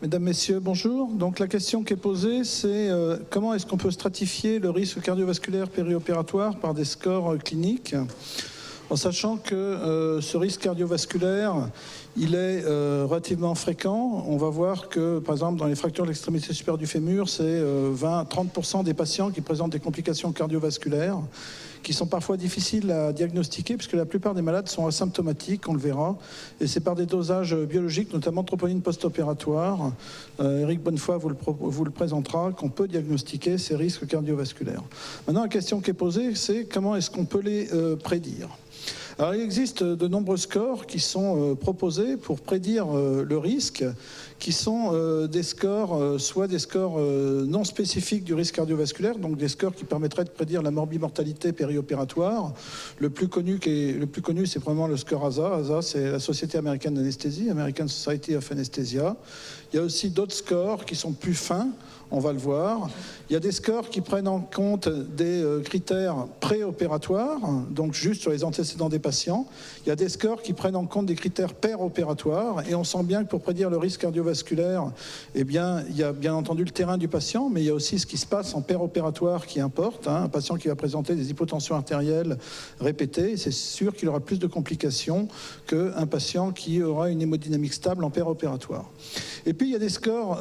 Mesdames, Messieurs, bonjour. Donc la question qui est posée, c'est comment est-ce qu'on peut stratifier le risque cardiovasculaire périopératoire par des scores cliniques, en sachant que ce risque cardiovasculaire, il est relativement fréquent. On va voir que, par exemple, dans les fractures de l'extrémité supérieure du fémur, c'est 20-30% des patients qui présentent des complications cardiovasculaires, qui sont parfois difficiles à diagnostiquer, puisque la plupart des malades sont asymptomatiques, on le verra, et c'est par des dosages biologiques, notamment de troponine post-opératoire. Éric Bonnefoy vous le présentera, qu'on peut diagnostiquer ces risques cardiovasculaires. Maintenant, la question qui est posée, c'est comment est-ce qu'on peut les prédire ? Alors, il existe de nombreux scores qui sont proposés pour prédire le risque, qui sont des scores, soit des scores non spécifiques du risque cardiovasculaire, donc des scores qui permettraient de prédire la morbimortalité périopératoire. Le plus connu, c'est probablement le score ASA. ASA, c'est la Société américaine d'anesthésie, American Society of Anesthesia. Il y a aussi d'autres scores qui sont plus fins, on va le voir. Il y a des scores qui prennent en compte des critères préopératoires, donc juste sur les antécédents des patients. Il y a des scores qui prennent en compte des critères péropératoires, et on sent bien que pour prédire le risque cardiovasculaire, eh bien, il y a bien entendu le terrain du patient, mais il y a aussi ce qui se passe en péropératoire qui importe. Un patient qui va présenter des hypotensions artérielles répétées, c'est sûr qu'il aura plus de complications qu'un patient qui aura une hémodynamique stable en péropératoire. Et puis il y a des scores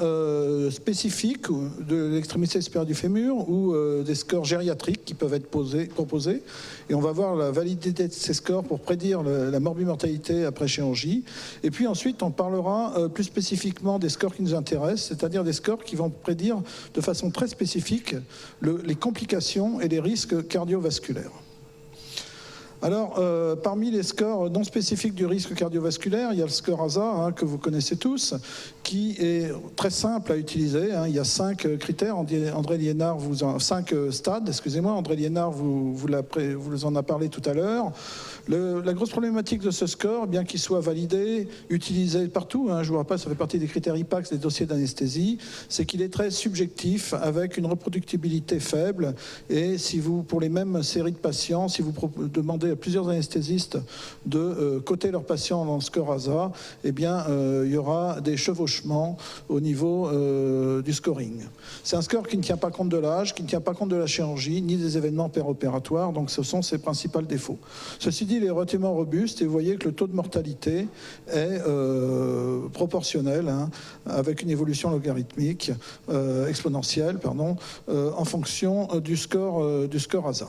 spécifiques de l'extrémité supérieure du fémur ou des scores gériatriques qui peuvent être proposés. Et on va voir la validité de ces scores pour prédire la morbimortalité après chirurgie. Et puis ensuite, on parlera plus spécifiquement des scores qui nous intéressent, c'est-à-dire des scores qui vont prédire de façon très spécifique les complications et les risques cardiovasculaires. Alors, parmi les scores non spécifiques du risque cardiovasculaire, il y a le score ASA, que vous connaissez tous, qui est très simple à utiliser. Il y a 5 critères. André Liénard 5 stades, excusez-moi. André Liénard vous en a parlé tout à l'heure. La grosse problématique de ce score, bien qu'il soit validé, utilisé partout, je vous rappelle, ça fait partie des critères IPAX des dossiers d'anesthésie, c'est qu'il est très subjectif, avec une reproductibilité faible. Et si vous, pour les mêmes séries de patients, si vous demandez à plusieurs anesthésistes de coter leurs patients dans le score ASA, eh bien, il y aura des chevauchements au niveau du scoring. C'est un score qui ne tient pas compte de l'âge, qui ne tient pas compte de la chirurgie, ni des événements péropératoires, donc ce sont ses principaux défauts. Ceci dit, il est relativement robuste et vous voyez que le taux de mortalité est proportionnel, avec une évolution logarithmique, exponentielle, pardon, en fonction du score ASA.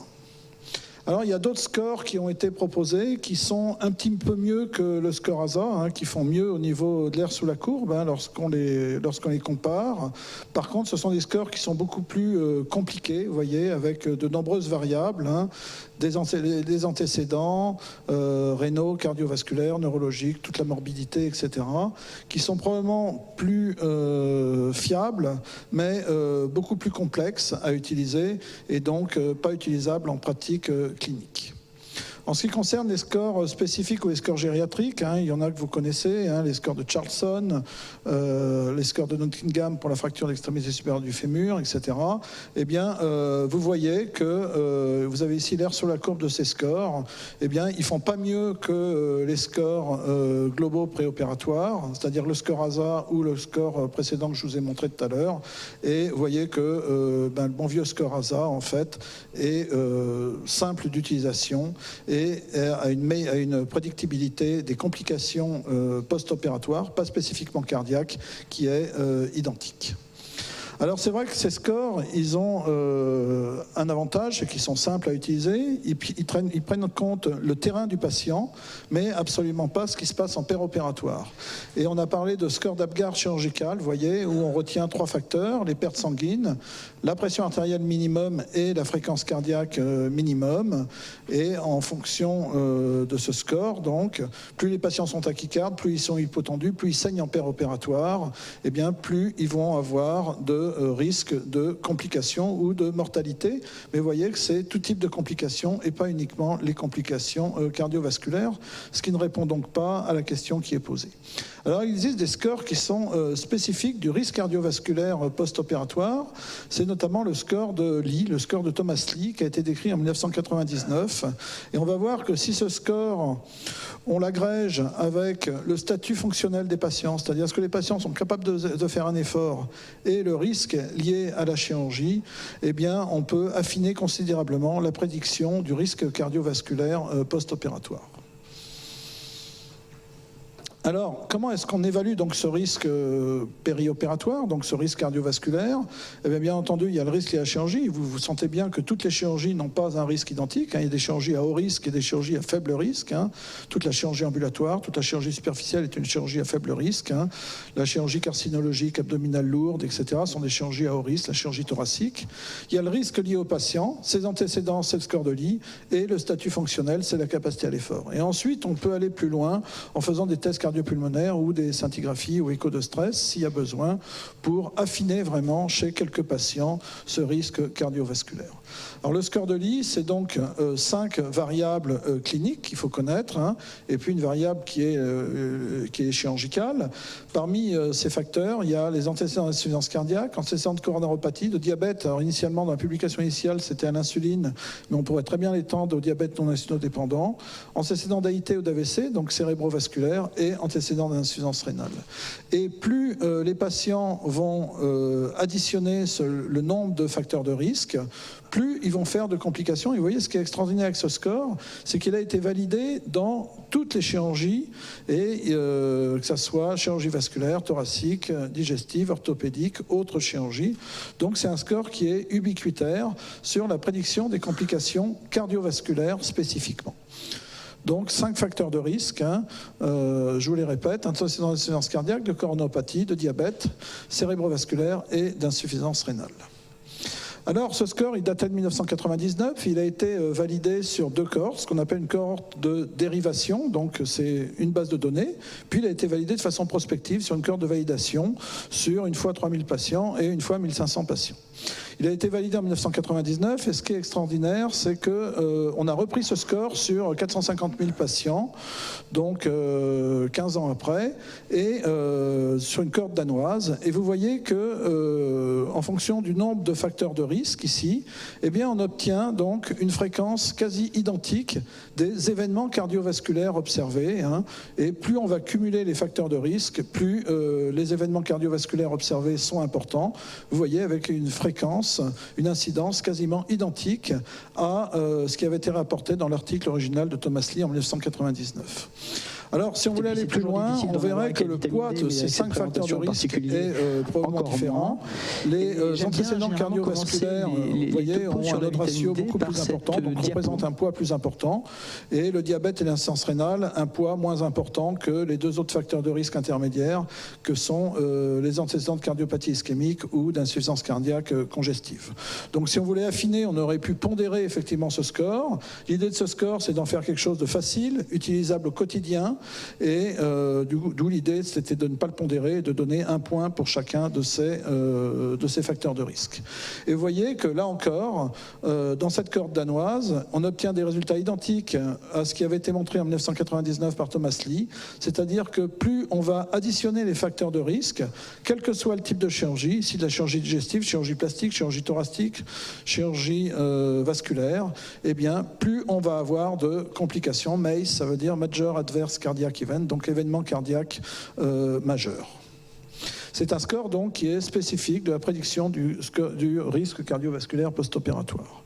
Alors, il y a d'autres scores qui ont été proposés qui sont un petit peu mieux que le score ASA, qui font mieux au niveau de l'air sous la courbe lorsqu'on les compare. Par contre, ce sont des scores qui sont beaucoup plus compliqués, vous voyez, avec de nombreuses variables, des antécédents rénaux, cardiovasculaires, neurologiques, toute la morbidité, etc., qui sont probablement plus fiables, mais beaucoup plus complexes à utiliser et donc pas utilisables en pratique clinique. En ce qui concerne les scores spécifiques ou les scores gériatriques, il y en a que vous connaissez, les scores de Charlson, les scores de Nottingham pour la fracture de l'extrémité supérieure du fémur, etc. Eh bien, vous voyez que vous avez ici l'air sur la courbe de ces scores. Eh bien, ils font pas mieux que les scores globaux préopératoires, c'est-à-dire le score ASA ou le score précédent que je vous ai montré tout à l'heure. Et vous voyez que le bon vieux score ASA, en fait, est simple d'utilisation et à une prédictibilité des complications post-opératoires, pas spécifiquement cardiaques, qui est identique. Alors c'est vrai que ces scores, ils ont un avantage, c'est qu'ils sont simples à utiliser, ils prennent en compte le terrain du patient, mais absolument pas ce qui se passe en péropératoire. Et on a parlé de score d'Apgar chirurgical, vous voyez, où on retient 3 facteurs, les pertes sanguines, la pression artérielle minimum et la fréquence cardiaque minimum. Et en fonction de ce score, donc, plus les patients sont tachycardes, plus ils sont hypotendus, plus ils saignent en péropératoire, et bien plus ils vont avoir de risque de complications ou de mortalité. Mais vous voyez que c'est tout type de complications et pas uniquement les complications cardiovasculaires, ce qui ne répond donc pas à la question qui est posée. Alors il existe des scores qui sont spécifiques du risque cardiovasculaire post-opératoire. C'est notamment le score de Lee, le score de Thomas Lee, qui a été décrit en 1999. Et on va voir que si ce score, on l'agrège avec le statut fonctionnel des patients, c'est-à-dire est-ce que les patients sont capables de faire un effort, et le risque lié à la chirurgie, eh bien on peut affiner considérablement la prédiction du risque cardiovasculaire post-opératoire. Alors, comment est-ce qu'on évalue donc ce risque périopératoire, donc ce risque cardiovasculaire? Eh bien entendu, il y a le risque lié à la chirurgie. Vous sentez bien que toutes les chirurgies n'ont pas un risque identique. Il y a des chirurgies à haut risque et des chirurgies à faible risque. Toute la chirurgie ambulatoire, toute la chirurgie superficielle est une chirurgie à faible risque. La chirurgie carcinologique, abdominale lourde, etc. sont des chirurgies à haut risque, la chirurgie thoracique. Il y a le risque lié au patient, ses antécédents, c'est le score de Lee, et le statut fonctionnel, c'est la capacité à l'effort. Et ensuite, on peut aller plus loin en faisant des tests cardiopulmonaires ou des scintigraphies ou échos de stress s'il y a besoin pour affiner vraiment chez quelques patients ce risque cardiovasculaire. Alors le score de Lee, c'est donc 5 variables cliniques qu'il faut connaître, et puis une variable qui est chirurgicale. Parmi ces facteurs, il y a les antécédents d'insuffisance cardiaque, antécédents de coronaropathie, de diabète. Alors initialement, dans la publication initiale, c'était à l'insuline, mais on pourrait très bien l'étendre au diabète non insulinodépendant, antécédents d'AIT ou d'AVC, donc cérébrovasculaire, et antécédents d'insuffisance rénale. Et plus les patients vont additionner le nombre de facteurs de risque, plus ils vont faire de complications. Et vous voyez, ce qui est extraordinaire avec ce score, c'est qu'il a été validé dans toutes les chirurgies, et que ce soit chirurgie vasculaire, thoracique, digestive, orthopédique, autres chirurgies. Donc c'est un score qui est ubiquitaire sur la prédiction des complications cardiovasculaires spécifiquement. Donc 5 facteurs de risque, je vous les répète, antécédents d'insuffisance cardiaque, de coronopathie, de diabète, cérébrovasculaire et d'insuffisance rénale. Alors, ce score, il datait de 1999. Il a été validé sur 2 cohortes, ce qu'on appelle une cohorte de dérivation. Donc, c'est une base de données. Puis, il a été validé de façon prospective sur une cohorte de validation sur une fois 3000 patients et une fois 1500 patients. Il a été validé en 1999. Et ce qui est extraordinaire, c'est qu'on a repris ce score sur 450 000 patients, donc 15 ans après, et sur une cohorte danoise. Et vous voyez que, en fonction du nombre de facteurs de risque, ici, eh bien, on obtient donc une fréquence quasi identique des événements cardiovasculaires observés. Et plus on va cumuler les facteurs de risque, plus les événements cardiovasculaires observés sont importants. Vous voyez, avec une fréquence, une incidence quasiment identique à ce qui avait été rapporté dans l'article original de Thomas Lee en 1999. Alors, si on voulait aller plus loin, on verrait que le poids de ces 5 facteurs de risque est probablement différent. Les antécédents cardiovasculaires, vous voyez, ont un odds ratio beaucoup plus important, donc représentent un poids plus important. Et le diabète et l'insuffisance rénale, un poids moins important que les 2 autres facteurs de risque intermédiaires, que sont les antécédents de cardiopathie ischémique ou d'insuffisance cardiaque congestive. Donc, si on voulait affiner, on aurait pu pondérer effectivement ce score. L'idée de ce score, c'est d'en faire quelque chose de facile, utilisable au quotidien. Et d'où l'idée, c'était de ne pas le pondérer, de donner 1 point pour chacun de ces facteurs de risque. Et vous voyez que là encore, dans cette cohorte danoise, on obtient des résultats identiques à ce qui avait été montré en 1999 par Thomas Lee, c'est-à-dire que plus on va additionner les facteurs de risque, quel que soit le type de chirurgie, ici de la chirurgie digestive, chirurgie plastique, chirurgie thoracique, chirurgie vasculaire, eh bien, plus on va avoir de complications. MACE, ça veut dire Major Adverse Cardiac Event, donc événement cardiaque majeur. C'est un score donc qui est spécifique de la prédiction du risque cardiovasculaire post-opératoire.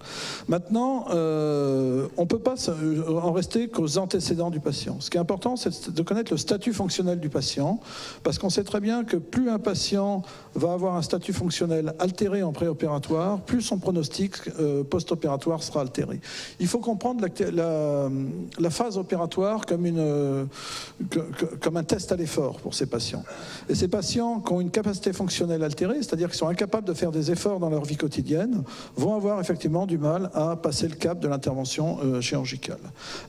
Maintenant, on ne peut pas en rester qu'aux antécédents du patient. Ce qui est important, c'est de connaître le statut fonctionnel du patient, parce qu'on sait très bien que plus un patient va avoir un statut fonctionnel altéré en préopératoire, plus son pronostic post-opératoire sera altéré. Il faut comprendre la phase opératoire comme un test à l'effort pour ces patients. Et ces patients qui ont une capacité fonctionnelle altérée, c'est-à-dire qu'ils sont incapables de faire des efforts dans leur vie quotidienne, vont avoir effectivement du mal à passer le cap de l'intervention chirurgicale.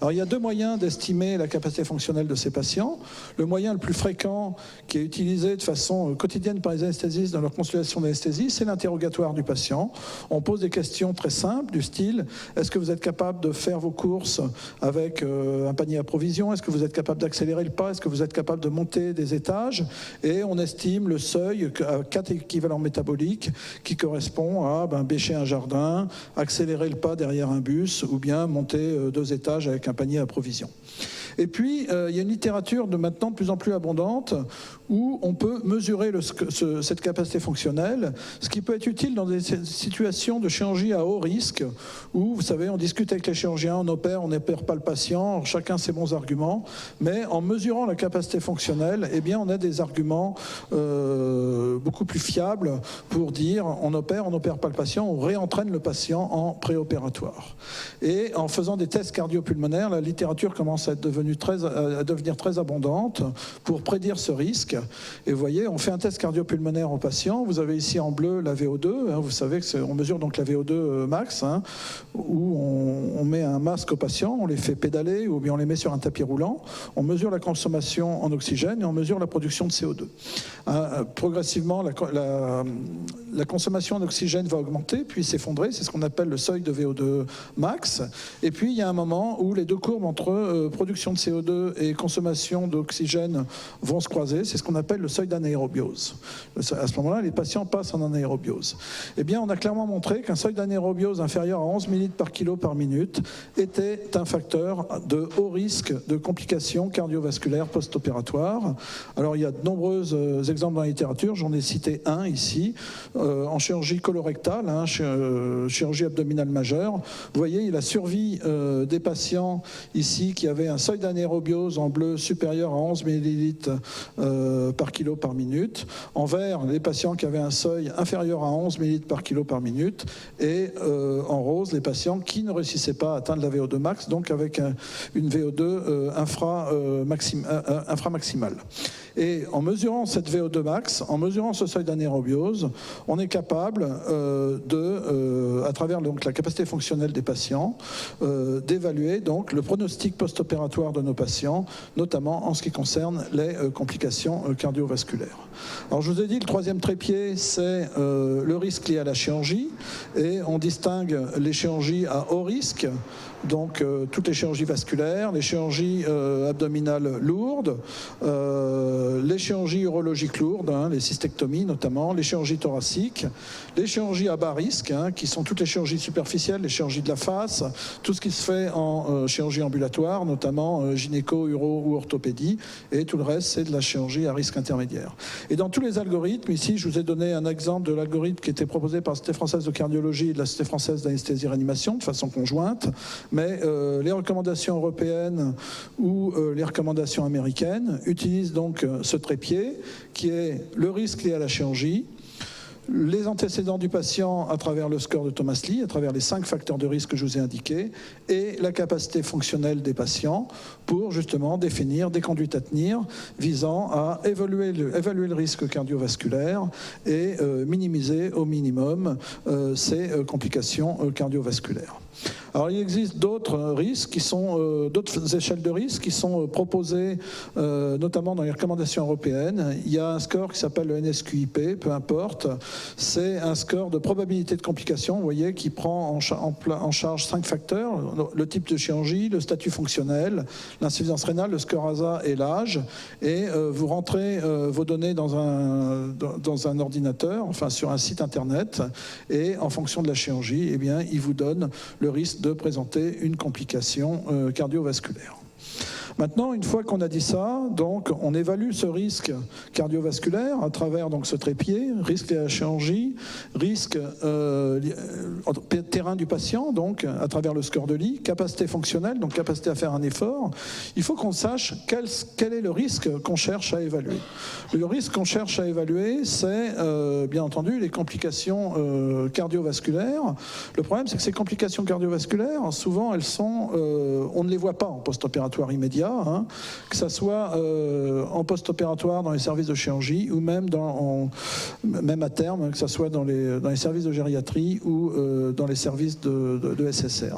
Alors il y a deux moyens d'estimer la capacité fonctionnelle de ces patients. Le moyen le plus fréquent qui est utilisé de façon quotidienne par les anesthésistes dans leur consultation d'anesthésie, c'est l'interrogatoire du patient. On pose des questions très simples du style: est-ce que vous êtes capable de faire vos courses avec un panier à provisions? Est-ce que vous êtes capable d'accélérer le pas? Est-ce que vous êtes capable de monter des étages? Et on estime le seuil à 4 équivalents métaboliques qui correspond à bêcher un jardin, accélérer le pas derrière un bus ou bien monter 2 étages avec un panier à provisions. Et puis, il y a une littérature maintenant de plus en plus abondante où on peut mesurer cette capacité fonctionnelle, ce qui peut être utile dans des situations de chirurgie à haut risque où, vous savez, on discute avec les chirurgiens, on n'opère pas le patient, chacun ses bons arguments, mais en mesurant la capacité fonctionnelle, eh bien, on a des arguments beaucoup plus fiables pour dire on n'opère pas le patient, on réentraîne le patient en préopératoire. Et en faisant des tests cardiopulmonaires, la littérature commence à devenir très abondante pour prédire ce risque. Et vous voyez, on fait un test cardiopulmonaire au patient. Vous avez ici en bleu la VO2. Vous savez qu'on mesure donc la VO2 max, où on met un masque au patient, on les fait pédaler ou bien on les met sur un tapis roulant. On mesure la consommation en oxygène et on mesure la production de CO2. Progressivement, la consommation en oxygène va augmenter puis s'effondrer. C'est ce qu'on appelle le seuil de VO2 max. Et puis, il y a un moment où les deux courbes entre production de CO2 et consommation d'oxygène vont se croiser. C'est ce qu'on appelle le seuil d'anaérobiose. À ce moment-là, les patients passent en anaérobiose. Eh bien, on a clairement montré qu'un seuil d'anaérobiose inférieur à 11 ml par kilo par minute était un facteur de haut risque de complications cardiovasculaires post-opératoires. Alors, il y a de nombreux exemples dans la littérature. J'en ai cité un ici. En chirurgie colorectale, chirurgie abdominale majeure, vous voyez la survie des patients ici qui avaient un seuil d'anaérobiose en bleu supérieur à 11 ml par kilo par minute, en vert les patients qui avaient un seuil inférieur à 11 ml par kilo par minute, et en rose les patients qui ne réussissaient pas à atteindre la VO2 max, donc avec une VO2 inframaximale. Et en mesurant cette VO2 max, en mesurant ce seuil d'anaérobiose, on est capable à travers donc la capacité fonctionnelle des patients, d'évaluer donc le pronostic post-opératoire de nos patients, notamment en ce qui concerne les complications cardiovasculaires. Alors je vous ai dit, le troisième trépied, c'est le risque lié à la chirurgie, et on distingue les chirurgies à haut risque, donc toutes les chirurgies vasculaires, les chirurgies abdominales lourdes, les chirurgies urologiques lourdes, les cystectomies notamment, les chirurgies thoraciques, les chirurgies à bas risque, qui sont toutes les chirurgies superficielles, les chirurgies de la face, tout ce qui se fait en chirurgie ambulatoire, notamment gynéco, uro ou orthopédie, et tout le reste, c'est de la chirurgie à risque intermédiaire. Et dans tous les algorithmes, ici, je vous ai donné un exemple de l'algorithme qui était proposé par la Société française de cardiologie et de la Société française d'anesthésie-réanimation de façon conjointe, mais les recommandations européennes ou les recommandations américaines utilisent donc ce trépied qui est le risque lié à la chirurgie, les antécédents du patient à travers le score de Thomas Lee, à travers les 5 facteurs de risque que je vous ai indiqués, et la capacité fonctionnelle des patients pour justement définir des conduites à tenir visant à évaluer le risque cardiovasculaire et minimiser au minimum ces complications cardiovasculaires. Alors il existe d'autres risques d'autres échelles de risque qui sont proposées notamment dans les recommandations européennes. Il y a un score qui s'appelle le NSQIP, peu importe. C'est un score de probabilité de complication, vous voyez, qui prend en charge 5 facteurs: le type de chirurgie, le statut fonctionnel, l'insuffisance rénale, le score ASA et l'âge. Et vous rentrez vos données dans un ordinateur, enfin sur un site internet, et en fonction de la chirurgie, eh bien, il vous donne le risque de présenter une complication cardiovasculaire. Maintenant, une fois qu'on a dit ça, donc on évalue ce risque cardiovasculaire à travers donc ce trépied, risque lié à la chirurgie, risque terrain du patient, donc à travers le score de Lee, capacité fonctionnelle, donc capacité à faire un effort. Il faut qu'on sache quel est le risque qu'on cherche à évaluer. Le risque qu'on cherche à évaluer, c'est bien entendu les complications cardiovasculaires. Le problème, c'est que ces complications cardiovasculaires, souvent, elles sont, on ne les voit pas en post-opératoire immédiat. ça, hein, que ça soit en post-opératoire dans les services de chirurgie ou même, même à terme, que ça soit dans les services de gériatrie ou dans les services de SSR.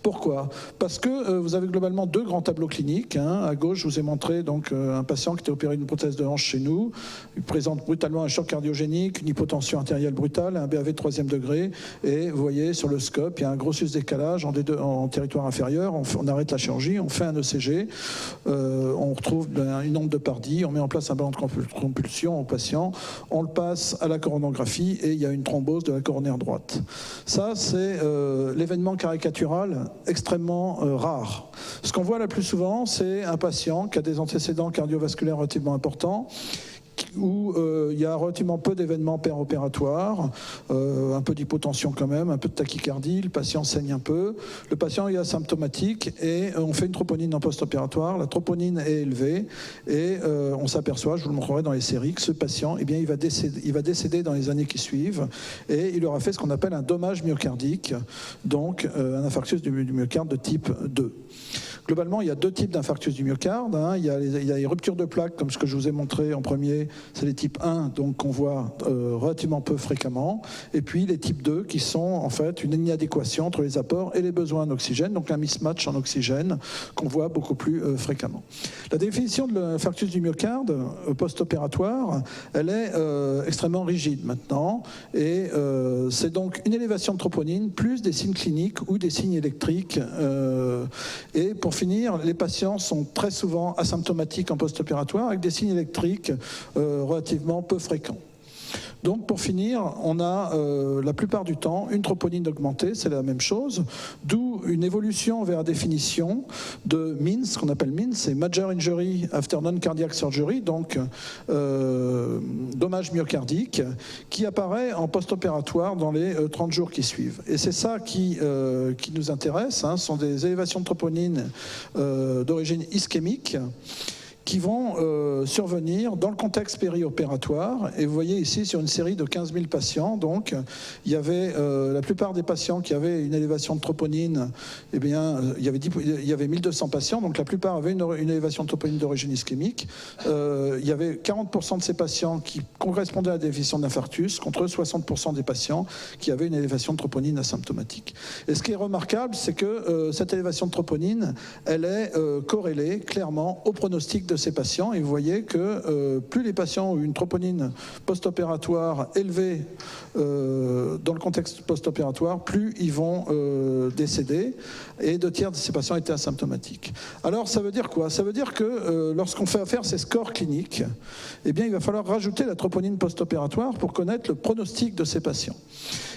Pourquoi? Parce que vous avez globalement deux grands tableaux cliniques. Hein. À gauche, je vous ai montré donc, un patient qui était opéré d'une prothèse de hanche chez nous. Il présente brutalement un choc cardiogénique, une hypotension artérielle brutale, un BAV de 3e degré. Et vous voyez sur le scope, il y a un gros sus-décalage en territoire inférieur. On arrête la chirurgie, on fait un ECG, on retrouve une onde de Pardy, on met en place un ballon de compulsion au patient, on le passe à la coronographie et il y a une thrombose de la coronaire droite. Ça, c'est l'événement caricatural extrêmement rare. Ce qu'on voit le plus souvent, c'est un patient qui a des antécédents cardiovasculaires relativement importants, où il y a relativement peu d'événements péropératoires, un peu d'hypotension quand même, un peu de tachycardie, le patient saigne un peu, le patient est asymptomatique et on fait une troponine en post-opératoire, la troponine est élevée et on s'aperçoit, je vous le montrerai dans les séries, que ce patient, eh bien, il va décéder dans les années qui suivent et il aura fait ce qu'on appelle un dommage myocardique, donc un infarctus du myocarde de type 2. Globalement, il y a deux types d'infarctus du myocarde. Hein. Il y a les ruptures de plaques, comme ce que je vous ai montré en premier, c'est les types 1, donc qu'on voit relativement peu fréquemment. Et puis les types 2, qui sont en fait une inadéquation entre les apports et les besoins en oxygène, donc un mismatch en oxygène qu'on voit beaucoup plus fréquemment. La définition de l'infarctus du myocarde post-opératoire, elle est extrêmement rigide maintenant. Et c'est donc une élévation de troponine plus des signes cliniques ou des signes électriques. Et pour finir, les patients sont très souvent asymptomatiques en post-opératoire avec des signes électriques relativement peu fréquents. Donc pour finir, on a la plupart du temps une troponine augmentée, c'est la même chose, d'où une évolution vers la définition de MINS, ce qu'on appelle MINS, c'est Major Injury After Non-Cardiac Surgery, donc dommage myocardique, qui apparaît en post-opératoire dans les 30 jours qui suivent. Et c'est ça qui nous intéresse, hein, ce sont des élévations de troponine d'origine ischémique, qui vont survenir dans le contexte périopératoire. Et vous voyez ici sur une série de 15 000 patients, donc il y avait la plupart des patients qui avaient une élévation de troponine, eh bien, il y avait 1200 patients, donc la plupart avaient une élévation de troponine d'origine ischémique. Il y avait 40% de ces patients qui correspondaient à la définition d'infarctus, contre 60% des patients qui avaient une élévation de troponine asymptomatique. Et ce qui est remarquable, c'est que cette élévation de troponine, elle est corrélée clairement au pronostic de ces patients, et vous voyez que plus les patients ont une troponine post-opératoire élevée dans le contexte post-opératoire, plus ils vont décéder, et 2 tiers de ces patients étaient asymptomatiques. Alors ça veut dire quoi? Ça veut dire que lorsqu'on fait faire ces scores cliniques, eh bien, il va falloir rajouter la troponine post-opératoire pour connaître le pronostic de ces patients.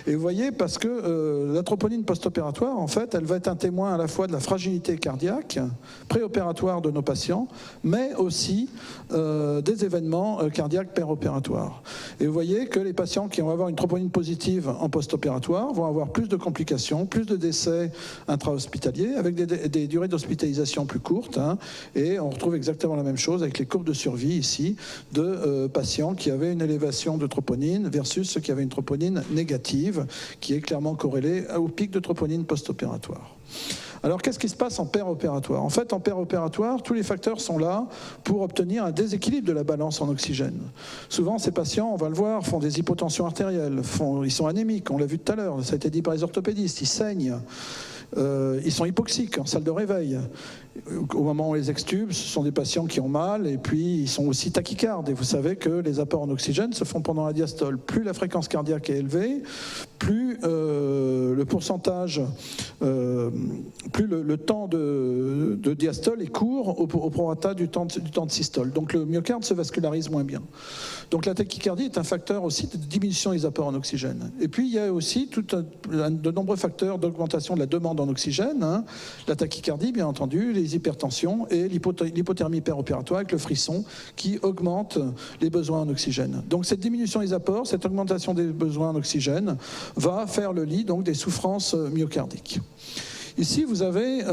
Et vous voyez, parce que la troponine post-opératoire, en fait, elle va être un témoin à la fois de la fragilité cardiaque préopératoire de nos patients, mais aussi des événements cardiaques péropératoires. Et vous voyez que les patients qui vont avoir une troponine positive en post-opératoire vont avoir plus de complications, plus de décès intra-hospitaliers, avec des durées d'hospitalisation plus courtes. Hein, et on retrouve exactement la même chose avec les courbes de survie ici de patients qui avaient une élévation de troponine versus ceux qui avaient une troponine négative, qui est clairement corrélée au pic de troponine post-opératoire. Alors, qu'est-ce qui se passe en péropératoire? En fait, en péropératoire, tous les facteurs sont là pour obtenir un déséquilibre de la balance en oxygène. Souvent, ces patients, on va le voir, font des hypotensions artérielles, ils sont anémiques, on l'a vu tout à l'heure, ça a été dit par les orthopédistes, ils saignent. Ils sont hypoxiques en salle de réveil. Au moment où on les extube, ce sont des patients qui ont mal et puis ils sont aussi tachycardes. Et vous savez que les apports en oxygène se font pendant la diastole. Plus la fréquence cardiaque est élevée, plus le pourcentage, plus le temps de diastole est court au prorata du temps de systole. Donc le myocarde se vascularise moins bien. Donc la tachycardie est un facteur aussi de diminution des apports en oxygène. Et puis il y a aussi de nombreux facteurs d'augmentation de la demande en oxygène. Hein. La tachycardie, bien entendu, les hypertensions et l'hypothermie péropératoire avec le frisson qui augmente les besoins en oxygène. Donc cette diminution des apports, cette augmentation des besoins en oxygène va faire le lit donc, des souffrances myocardiques. Ici, vous avez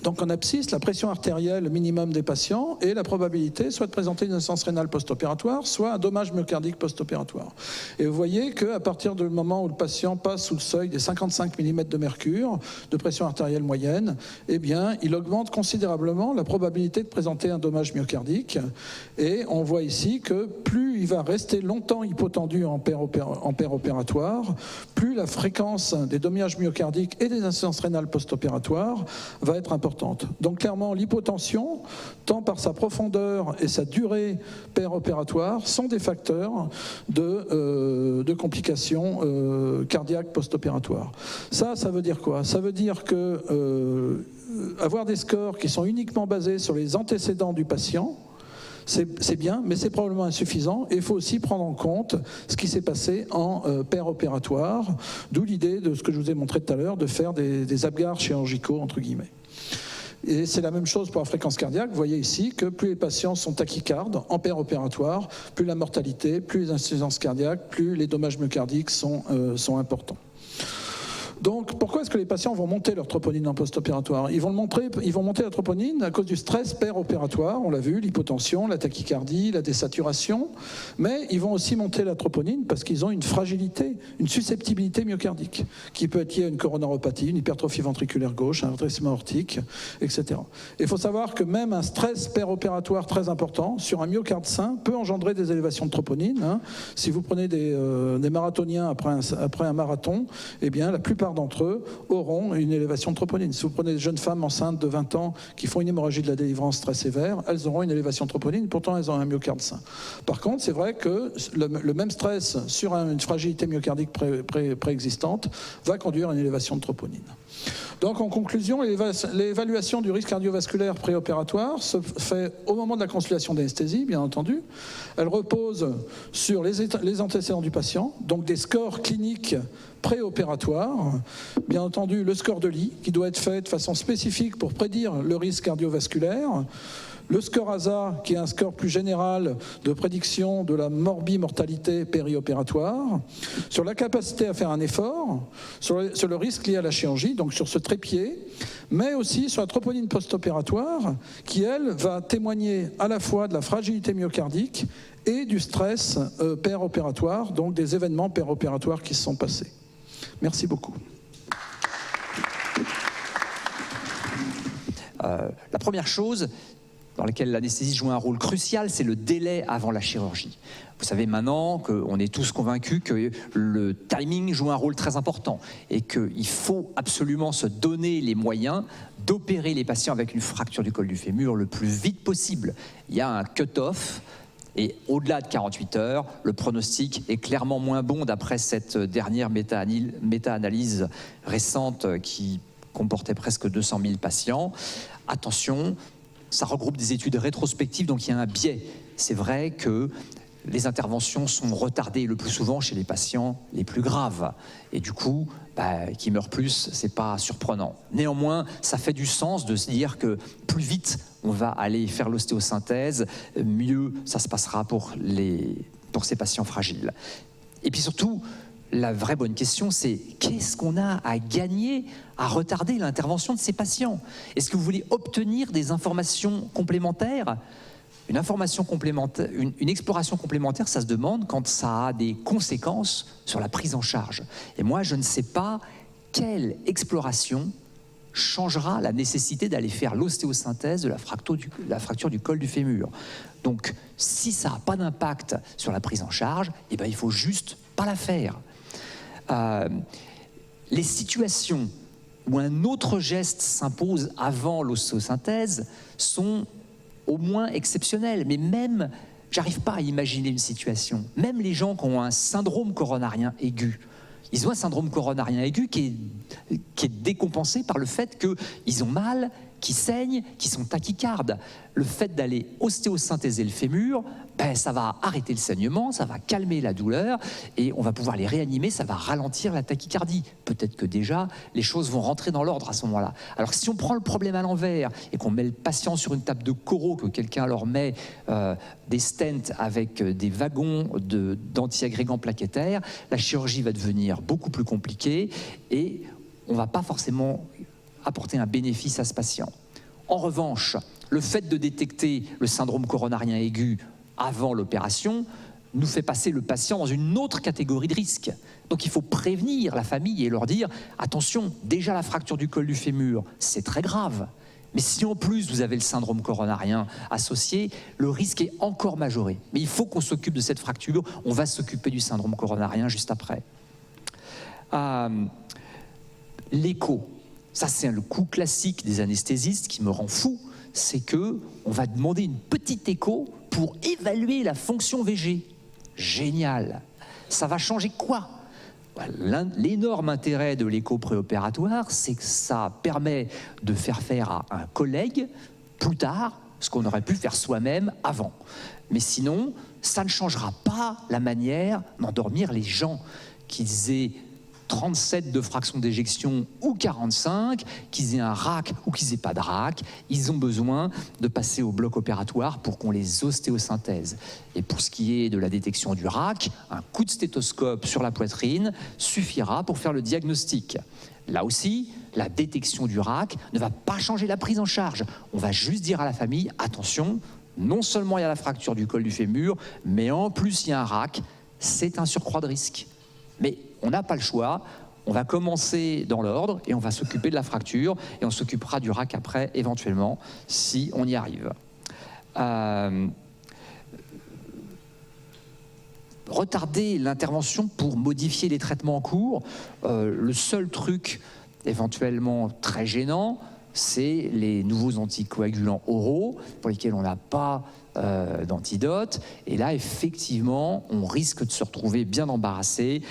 Donc en abscisse, la pression artérielle minimum des patients et la probabilité soit de présenter une insuffisance rénale post-opératoire, soit un dommage myocardique post-opératoire. Et vous voyez qu'à partir du moment où le patient passe sous le seuil des 55 mm de mercure, de pression artérielle moyenne, eh bien, il augmente considérablement la probabilité de présenter un dommage myocardique. Et on voit ici que plus il va rester longtemps hypotendu en péropératoire, plus la fréquence des dommages myocardiques et des insuffisances rénales post-opératoires va être importante. Donc clairement, l'hypotension, tant par sa profondeur et sa durée péropératoire, sont des facteurs de complications cardiaques post-opératoires. Ça veut dire quoi? Ça veut dire que avoir des scores qui sont uniquement basés sur les antécédents du patient, c'est bien, mais c'est probablement insuffisant. Et il faut aussi prendre en compte ce qui s'est passé en péropératoire, d'où l'idée de ce que je vous ai montré tout à l'heure, de faire des abgards chirurgicaux, entre guillemets. Et c'est la même chose pour la fréquence cardiaque. Vous voyez ici que plus les patients sont tachycardes en péropératoire, plus la mortalité, plus les insuffisances cardiaques, plus les dommages myocardiques sont importants. Donc, pourquoi est-ce que les patients vont monter leur troponine en post-opératoire? Ils vont monter la troponine à cause du stress péropératoire, on l'a vu, l'hypotension, la tachycardie, la désaturation, mais ils vont aussi monter la troponine parce qu'ils ont une fragilité, une susceptibilité myocardique, qui peut être liée à une coronaropathie, une hypertrophie ventriculaire gauche, un rétrécissement aortique, etc. Et il faut savoir que même un stress péropératoire très important sur un myocarde sain peut engendrer des élévations de troponine. Si vous prenez des marathoniens après un marathon, eh bien, la plupart d'entre eux auront une élévation de troponine. Si vous prenez des jeunes femmes enceintes de 20 ans qui font une hémorragie de la délivrance très sévère, elles auront une élévation de troponine, pourtant elles ont un myocarde sain. Par contre, c'est vrai que le même stress sur une fragilité myocardique préexistante va conduire à une élévation de troponine. Donc en conclusion, l'évaluation du risque cardiovasculaire préopératoire se fait au moment de la consultation d'anesthésie, bien entendu. Elle repose sur les antécédents du patient, donc des scores cliniques préopératoires. Bien entendu, le score de Lee, qui doit être fait de façon spécifique pour prédire le risque cardiovasculaire. Le score ASA, qui est un score plus général de prédiction de la morbimortalité périopératoire, sur la capacité à faire un effort, sur le risque lié à la chirurgie, donc sur ce trépied, mais aussi sur la troponine post-opératoire, qui, elle, va témoigner à la fois de la fragilité myocardique et du stress péropératoire, donc des événements péropératoires qui se sont passés. Merci beaucoup. La première chose dans laquelle l'anesthésie joue un rôle crucial, c'est le délai avant la chirurgie. Vous savez maintenant qu'on est tous convaincus que le timing joue un rôle très important et qu'il faut absolument se donner les moyens d'opérer les patients avec une fracture du col du fémur le plus vite possible. Il y a un cut-off. Et au-delà de 48 heures, le pronostic est clairement moins bon d'après cette dernière méta-analyse récente qui comportait presque 200 000 patients. Attention, ça regroupe des études rétrospectives, donc il y a un biais. C'est vrai que les interventions sont retardées le plus souvent chez les patients les plus graves. Et du coup, qui meurent plus, c'est pas surprenant. Néanmoins, ça fait du sens de se dire que plus vite on va aller faire l'ostéosynthèse, mieux ça se passera pour ces patients fragiles. Et puis surtout, la vraie bonne question, c'est qu'est-ce qu'on a à gagner à retarder l'intervention de ces patients? Est-ce que vous voulez obtenir des informations complémentaires? Une information complémentaire, une exploration complémentaire, ça se demande quand ça a des conséquences sur la prise en charge. Et moi, je ne sais pas quelle exploration changera la nécessité d'aller faire l'ostéosynthèse de la fracture du col du fémur. Donc, si ça n'a pas d'impact sur la prise en charge, eh ben, il ne faut juste pas la faire. Les situations où un autre geste s'impose avant l'ostéosynthèse sont au moins exceptionnelles. Mais même, j'arrive pas à imaginer une situation, même les gens qui ont un syndrome coronarien aigu, ils ont un syndrome coronarien aigu qui est décompensé par le fait qu'ils ont mal, qu'ils saignent, qu'ils sont tachycardes. Le fait d'aller ostéosynthèser le fémur, ça va arrêter le saignement, ça va calmer la douleur et on va pouvoir les réanimer, ça va ralentir la tachycardie. Peut-être que déjà, les choses vont rentrer dans l'ordre à ce moment-là. Alors si on prend le problème à l'envers et qu'on met le patient sur une table de coraux, que quelqu'un leur met des stents avec des wagons d'antiagrégants plaquettaires, la chirurgie va devenir beaucoup plus compliquée et on ne va pas forcément apporter un bénéfice à ce patient. En revanche, le fait de détecter le syndrome coronarien aigu avant l'opération nous fait passer le patient dans une autre catégorie de risque. Donc il faut prévenir la famille et leur dire « Attention, déjà la fracture du col du fémur, c'est très grave. Mais si en plus vous avez le syndrome coronarien associé, le risque est encore majoré. Mais il faut qu'on s'occupe de cette fracture, on va s'occuper du syndrome coronarien juste après. » L'écho, ça c'est le coup classique des anesthésistes qui me rend fou, c'est qu'on va demander une petite écho pour évaluer la fonction VG. Génial. Ça va changer quoi? L'énorme intérêt de l'écho préopératoire, c'est que ça permet de faire à un collègue plus tard ce qu'on aurait pu faire soi-même avant. Mais sinon, ça ne changera pas la manière d'endormir les gens, qu'ils aient 37 de fraction d'éjection ou 45, qu'ils aient un RAC ou qu'ils n'aient pas de RAC, ils ont besoin de passer au bloc opératoire pour qu'on les ostéosynthèse. Et pour ce qui est de la détection du RAC, un coup de stéthoscope sur la poitrine suffira pour faire le diagnostic. Là aussi, la détection du RAC ne va pas changer la prise en charge. On va juste dire à la famille, attention, non seulement il y a la fracture du col du fémur, mais en plus il y a un RAC, c'est un surcroît de risque. Mais on n'a pas le choix, on va commencer dans l'ordre et on va s'occuper de la fracture et on s'occupera du RAC après, éventuellement, si on y arrive. Retarder l'intervention pour modifier les traitements en cours, le seul truc éventuellement très gênant, c'est les nouveaux anticoagulants oraux pour lesquels on n'a pas d'antidote. Et là, effectivement, on risque de se retrouver bien embarrassé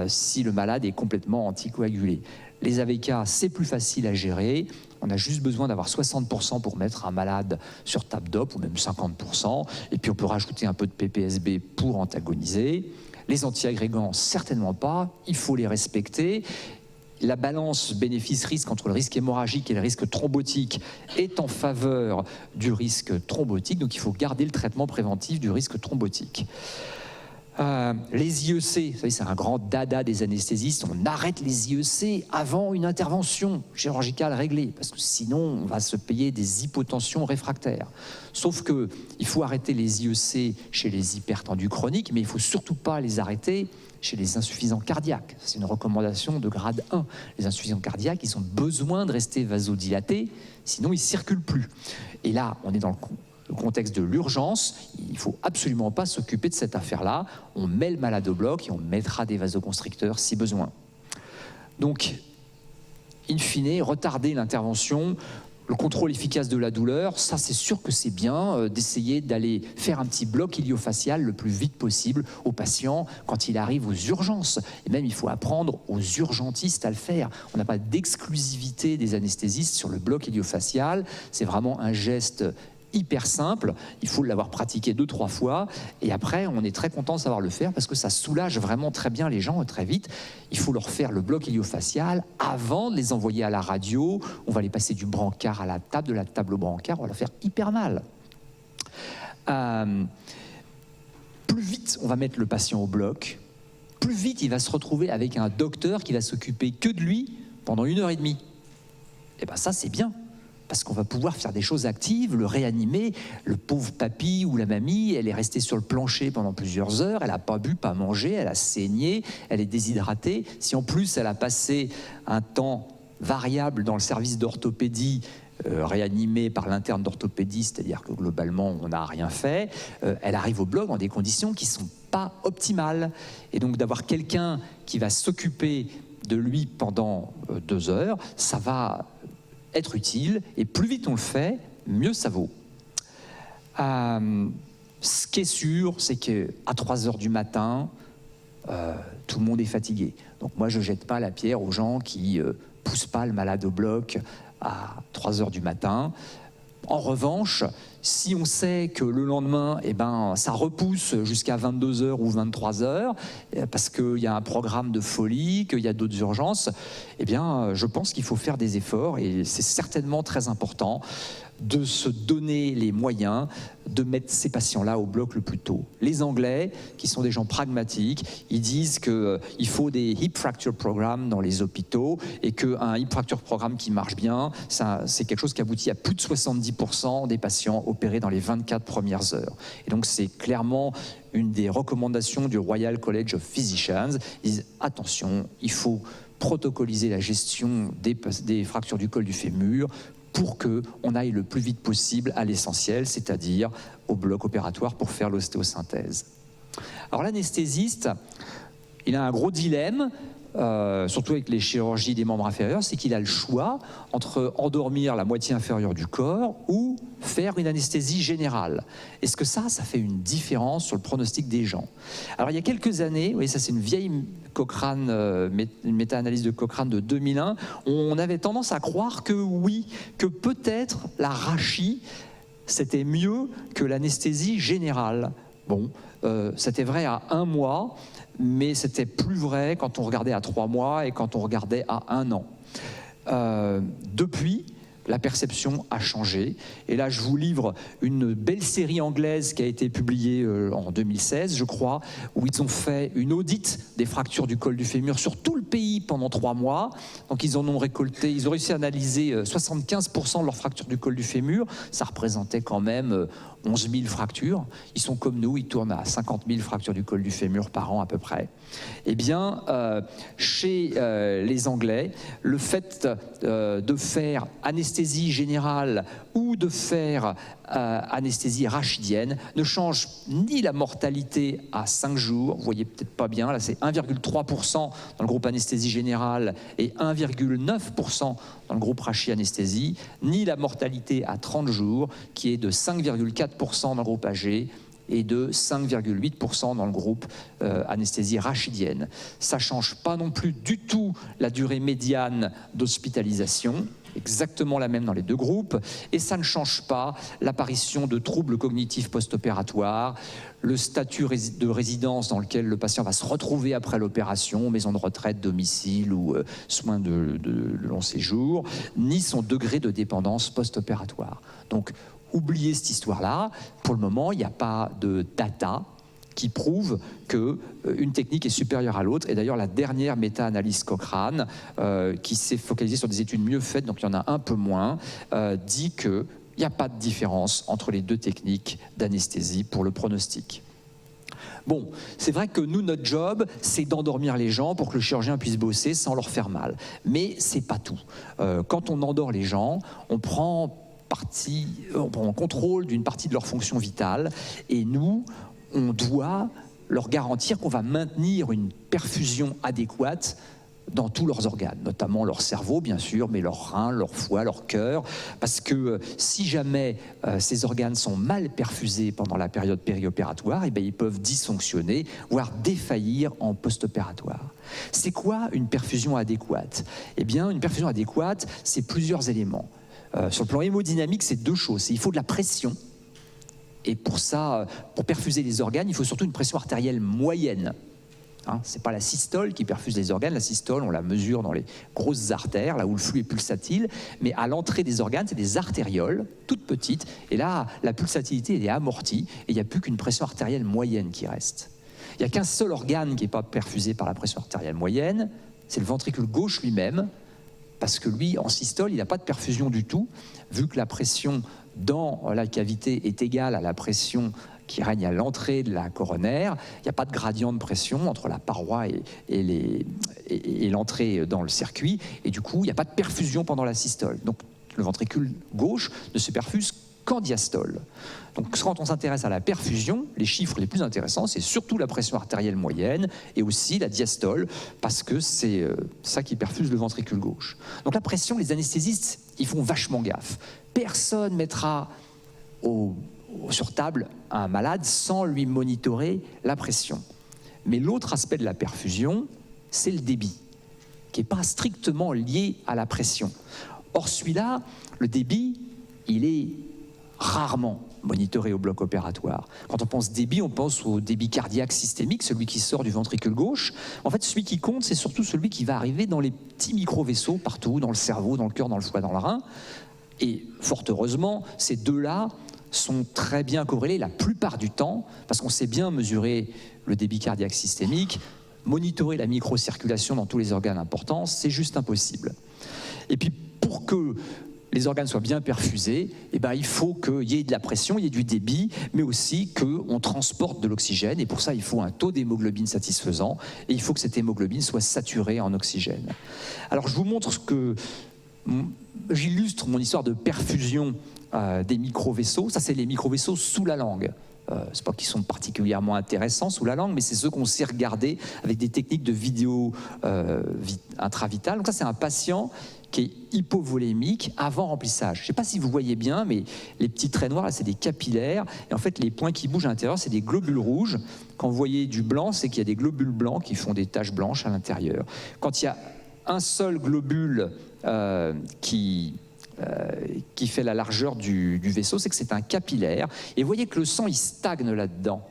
si le malade est complètement anticoagulé. Les AVK, c'est plus facile à gérer. On a juste besoin d'avoir 60% pour mettre un malade sur TAP-DOP, ou même 50%. Et puis, on peut rajouter un peu de PPSB pour antagoniser. Les antiagrégants, certainement pas. Il faut les respecter. La balance bénéfice-risque entre le risque hémorragique et le risque thrombotique est en faveur du risque thrombotique, donc il faut garder le traitement préventif du risque thrombotique. Les IEC, vous savez, c'est un grand dada des anesthésistes, on arrête les IEC avant une intervention chirurgicale réglée, parce que sinon on va se payer des hypotensions réfractaires. Sauf qu'il faut arrêter les IEC chez les hypertendus chroniques, mais il ne faut surtout pas les arrêter chez les insuffisants cardiaques. C'est une recommandation de grade 1. Les insuffisants cardiaques, ils ont besoin de rester vasodilatés, sinon ils ne circulent plus. Et là, on est dans le contexte de l'urgence, il ne faut absolument pas s'occuper de cette affaire-là. On met le malade au bloc et on mettra des vasoconstricteurs si besoin. Donc, in fine, retarder l'intervention, le contrôle efficace de la douleur, ça c'est sûr que c'est bien d'essayer d'aller faire un petit bloc iliofacial le plus vite possible au patient quand il arrive aux urgences. Et même il faut apprendre aux urgentistes à le faire. On n'a pas d'exclusivité des anesthésistes sur le bloc iliofacial. C'est vraiment un geste hyper simple, il faut l'avoir pratiqué 2-3 fois et après on est très content de savoir le faire parce que ça soulage vraiment très bien les gens très vite. Il faut leur faire le bloc iliofacial avant de les envoyer à la radio. On va les passer du brancard à la table, de la table au brancard, on va leur faire hyper mal. Plus vite on va mettre le patient au bloc, plus vite il va se retrouver avec un docteur qui va s'occuper que de lui pendant 1h30. Et bien ça c'est bien. Parce qu'on va pouvoir faire des choses actives, le réanimer. Le pauvre papy ou la mamie, elle est restée sur le plancher pendant plusieurs heures, elle n'a pas bu, pas mangé, elle a saigné, elle est déshydratée. Si en plus elle a passé un temps variable dans le service d'orthopédie, réanimée par l'interne d'orthopédie, c'est-à-dire que globalement on n'a rien fait, elle arrive au bloc dans des conditions qui ne sont pas optimales. Et donc d'avoir quelqu'un qui va s'occuper de lui pendant 2 heures, ça va être utile, et plus vite on le fait, mieux ça vaut. Ce qui est sûr, c'est qu'à 3 heures du matin, tout le monde est fatigué. Donc moi, je ne jette pas la pierre aux gens qui ne poussent pas le malade au bloc à 3 heures du matin. En revanche, si on sait que le lendemain, ça repousse jusqu'à 22 heures ou 23 heures, parce qu'il y a un programme de folie, qu'il y a d'autres urgences, je pense qu'il faut faire des efforts et c'est certainement très important de se donner les moyens de mettre ces patients-là au bloc le plus tôt. Les Anglais, qui sont des gens pragmatiques, ils disent qu'il faut des hip fracture programs dans les hôpitaux et qu'un hip fracture programme qui marche bien, c'est quelque chose qui aboutit à plus de 70% des patients opérés dans les 24 premières heures. Et donc c'est clairement une des recommandations du Royal College of Physicians. Ils disent attention, il faut protocoliser la gestion des fractures du col du fémur pour qu'on aille le plus vite possible à l'essentiel, c'est-à-dire au bloc opératoire pour faire l'ostéosynthèse. Alors l'anesthésiste, il a un gros dilemme, surtout avec les chirurgies des membres inférieurs, c'est qu'il a le choix entre endormir la moitié inférieure du corps ou faire une anesthésie générale. Est-ce que ça fait une différence sur le pronostic des gens? Alors il y a quelques années, oui, ça c'est une vieille Cochrane, une méta-analyse de Cochrane de 2001, on avait tendance à croire que oui, que peut-être la rachis, c'était mieux que l'anesthésie générale. Bon, c'était vrai à 1 mois, mais c'était plus vrai quand on regardait à 3 mois et quand on regardait à 1 an. Depuis, la perception a changé. Et là, je vous livre une belle série anglaise qui a été publiée en 2016, je crois, où ils ont fait une audit des fractures du col du fémur sur tout le pays pendant 3 mois. Donc, ils en ont récolté, ils ont réussi à analyser 75% de leurs fractures du col du fémur. Ça représentait quand même 11 000 fractures. Ils sont comme nous, ils tournent à 50 000 fractures du col du fémur par an à peu près. Eh bien, chez les Anglais, le fait de faire anesthésie générale ou de faire anesthésie rachidienne ne change ni la mortalité à 5 jours, vous voyez peut-être pas bien, là c'est 1,3% dans le groupe anesthésie générale et 1,9% dans le groupe rachi-anesthésie, ni la mortalité à 30 jours qui est de 5,4% dans le groupe âgé et de 5,8% dans le groupe anesthésie rachidienne. Ça ne change pas non plus du tout la durée médiane d'hospitalisation, exactement la même dans les 2 groupes, et ça ne change pas l'apparition de troubles cognitifs post-opératoires, le statut de résidence dans lequel le patient va se retrouver après l'opération, maison de retraite, domicile ou soins de long séjour, ni son degré de dépendance post-opératoire. Donc, oubliez cette histoire-là. Pour le moment, il n'y a pas de data qui prouve qu'une technique est supérieure à l'autre. Et d'ailleurs, la dernière méta-analyse Cochrane, qui s'est focalisée sur des études mieux faites, donc il y en a un peu moins, dit qu'il n'y a pas de différence entre les 2 techniques d'anesthésie pour le pronostic. Bon, c'est vrai que nous, notre job, c'est d'endormir les gens pour que le chirurgien puisse bosser sans leur faire mal. Mais c'est pas tout. Quand on endort les gens, on prend contrôle d'une partie de leur fonction vitale, et nous, on doit leur garantir qu'on va maintenir une perfusion adéquate dans tous leurs organes, notamment leur cerveau bien sûr, mais leurs reins, leur foie, leur cœur, parce que si jamais ces organes sont mal perfusés pendant la période périopératoire, eh bien, ils peuvent dysfonctionner, voire défaillir en post-opératoire. C'est quoi une perfusion adéquate? Eh bien, une perfusion adéquate, c'est plusieurs éléments. Sur le plan hémodynamique, c'est 2 choses. Il faut de la pression. Et pour ça, pour perfuser les organes, il faut surtout une pression artérielle moyenne. Hein, ce n'est pas la systole qui perfuse les organes. La systole, on la mesure dans les grosses artères, là où le flux est pulsatile. Mais à l'entrée des organes, c'est des artérioles, toutes petites. Et là, la pulsatilité, elle est amortie. Et il n'y a plus qu'une pression artérielle moyenne qui reste. Il n'y a qu'un seul organe qui n'est pas perfusé par la pression artérielle moyenne. C'est le ventricule gauche lui-même. Parce que lui, en systole, il n'a pas de perfusion du tout, vu que la pression dans la cavité est égale à la pression qui règne à l'entrée de la coronaire. Il n'y a pas de gradient de pression entre la paroi et l'entrée dans le circuit, et du coup, il n'y a pas de perfusion pendant la systole. Donc, le ventricule gauche ne se perfuse qu'en diastole. Donc, quand on s'intéresse à la perfusion, les chiffres les plus intéressants, c'est surtout la pression artérielle moyenne et aussi la diastole, parce que c'est ça qui perfuse le ventricule gauche. Donc, la pression, les anesthésistes, ils font vachement gaffe. Personne mettra sur table un malade sans lui monitorer la pression. Mais l'autre aspect de la perfusion, c'est le débit, qui n'est pas strictement lié à la pression. Or, celui-là, le débit, il est rarement monitoré au bloc opératoire. Quand on pense débit, on pense au débit cardiaque systémique, celui qui sort du ventricule gauche. En fait, celui qui compte, c'est surtout celui qui va arriver dans les petits micro-vaisseaux partout, dans le cerveau, dans le cœur, dans le foie, dans le rein. Et fort heureusement, ces deux-là sont très bien corrélés la plupart du temps, parce qu'on sait bien mesurer le débit cardiaque systémique, monitorer la microcirculation dans tous les organes importants, c'est juste impossible. Et puis pour que les organes soient bien perfusés, il faut qu'il y ait de la pression, il y ait du débit, mais aussi qu'on transporte de l'oxygène. Et pour ça, il faut un taux d'hémoglobine satisfaisant. Et il faut que cette hémoglobine soit saturée en oxygène. Alors, je vous montre ce que... J'illustre mon histoire de perfusion des micro-vaisseaux. Ça, c'est les micro-vaisseaux sous la langue. C'est pas qu'ils sont particulièrement intéressants sous la langue, mais c'est ceux qu'on sait regarder avec des techniques de vidéo intravitale. Donc ça, c'est un patient qui est hypovolémique avant remplissage. Je ne sais pas si vous voyez bien, mais les petits traits noirs, là, c'est des capillaires. Et en fait, les points qui bougent à l'intérieur, c'est des globules rouges. Quand vous voyez du blanc, c'est qu'il y a des globules blancs qui font des taches blanches à l'intérieur. Quand il y a un seul globule qui fait la largeur du vaisseau, c'est que c'est un capillaire. Et vous voyez que le sang, il stagne là-dedans.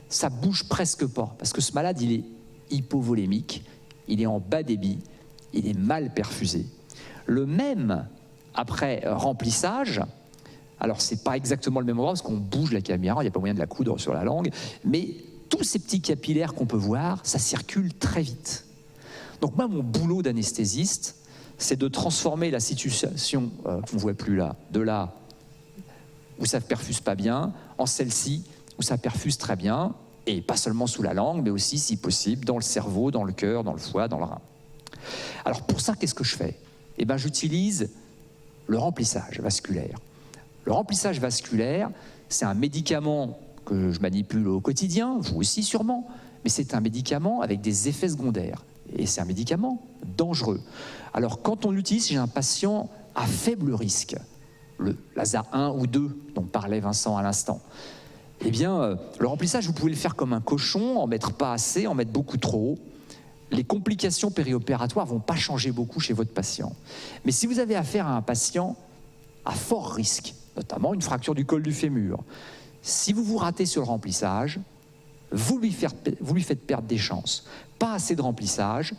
Ça bouge presque pas, parce que ce malade, il est hypovolémique, il est en bas débit, il est mal perfusé. Le même après remplissage, alors c'est pas exactement le même endroit, parce qu'on bouge la caméra, il n'y a pas moyen de la coudre sur la langue, mais tous ces petits capillaires qu'on peut voir, ça circule très vite. Donc moi, mon boulot d'anesthésiste, c'est de transformer la situation qu'on ne voit plus là, de là où ça ne perfuse pas bien, en celle-ci où ça perfuse très bien, et pas seulement sous la langue, mais aussi, si possible, dans le cerveau, dans le cœur, dans le foie, dans le rein. Alors pour ça, qu'est-ce que je fais ? J'utilise le remplissage vasculaire. Le remplissage vasculaire, c'est un médicament que je manipule au quotidien, vous aussi sûrement, mais c'est un médicament avec des effets secondaires. Et c'est un médicament dangereux. Alors, quand on l'utilise chez un patient à faible risque, le LASA 1 ou 2, dont parlait Vincent à l'instant, le remplissage, vous pouvez le faire comme un cochon, en mettre pas assez, en mettre beaucoup trop. Les complications périopératoires ne vont pas changer beaucoup chez votre patient. Mais si vous avez affaire à un patient à fort risque, notamment une fracture du col du fémur, si vous vous ratez sur le remplissage, vous lui faites perdre des chances. Pas assez de remplissage,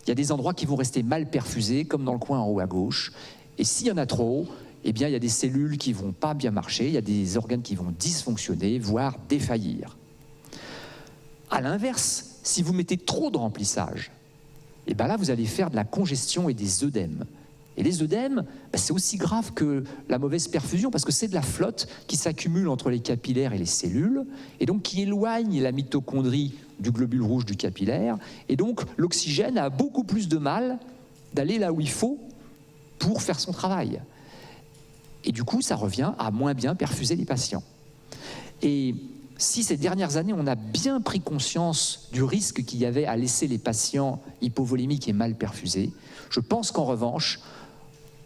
il y a des endroits qui vont rester mal perfusés, comme dans le coin en haut à gauche. Et s'il y en a trop, il y a des cellules qui ne vont pas bien marcher, il y a des organes qui vont dysfonctionner, voire défaillir. À l'inverse, si vous mettez trop de remplissage, là, vous allez faire de la congestion et des œdèmes. Et les œdèmes, c'est aussi grave que la mauvaise perfusion, parce que c'est de la flotte qui s'accumule entre les capillaires et les cellules, et donc qui éloigne la mitochondrie du globule rouge du capillaire, et donc l'oxygène a beaucoup plus de mal d'aller là où il faut pour faire son travail. Et du coup, ça revient à moins bien perfuser les patients. Et si ces dernières années, on a bien pris conscience du risque qu'il y avait à laisser les patients hypovolémiques et mal perfusés, je pense qu'en revanche,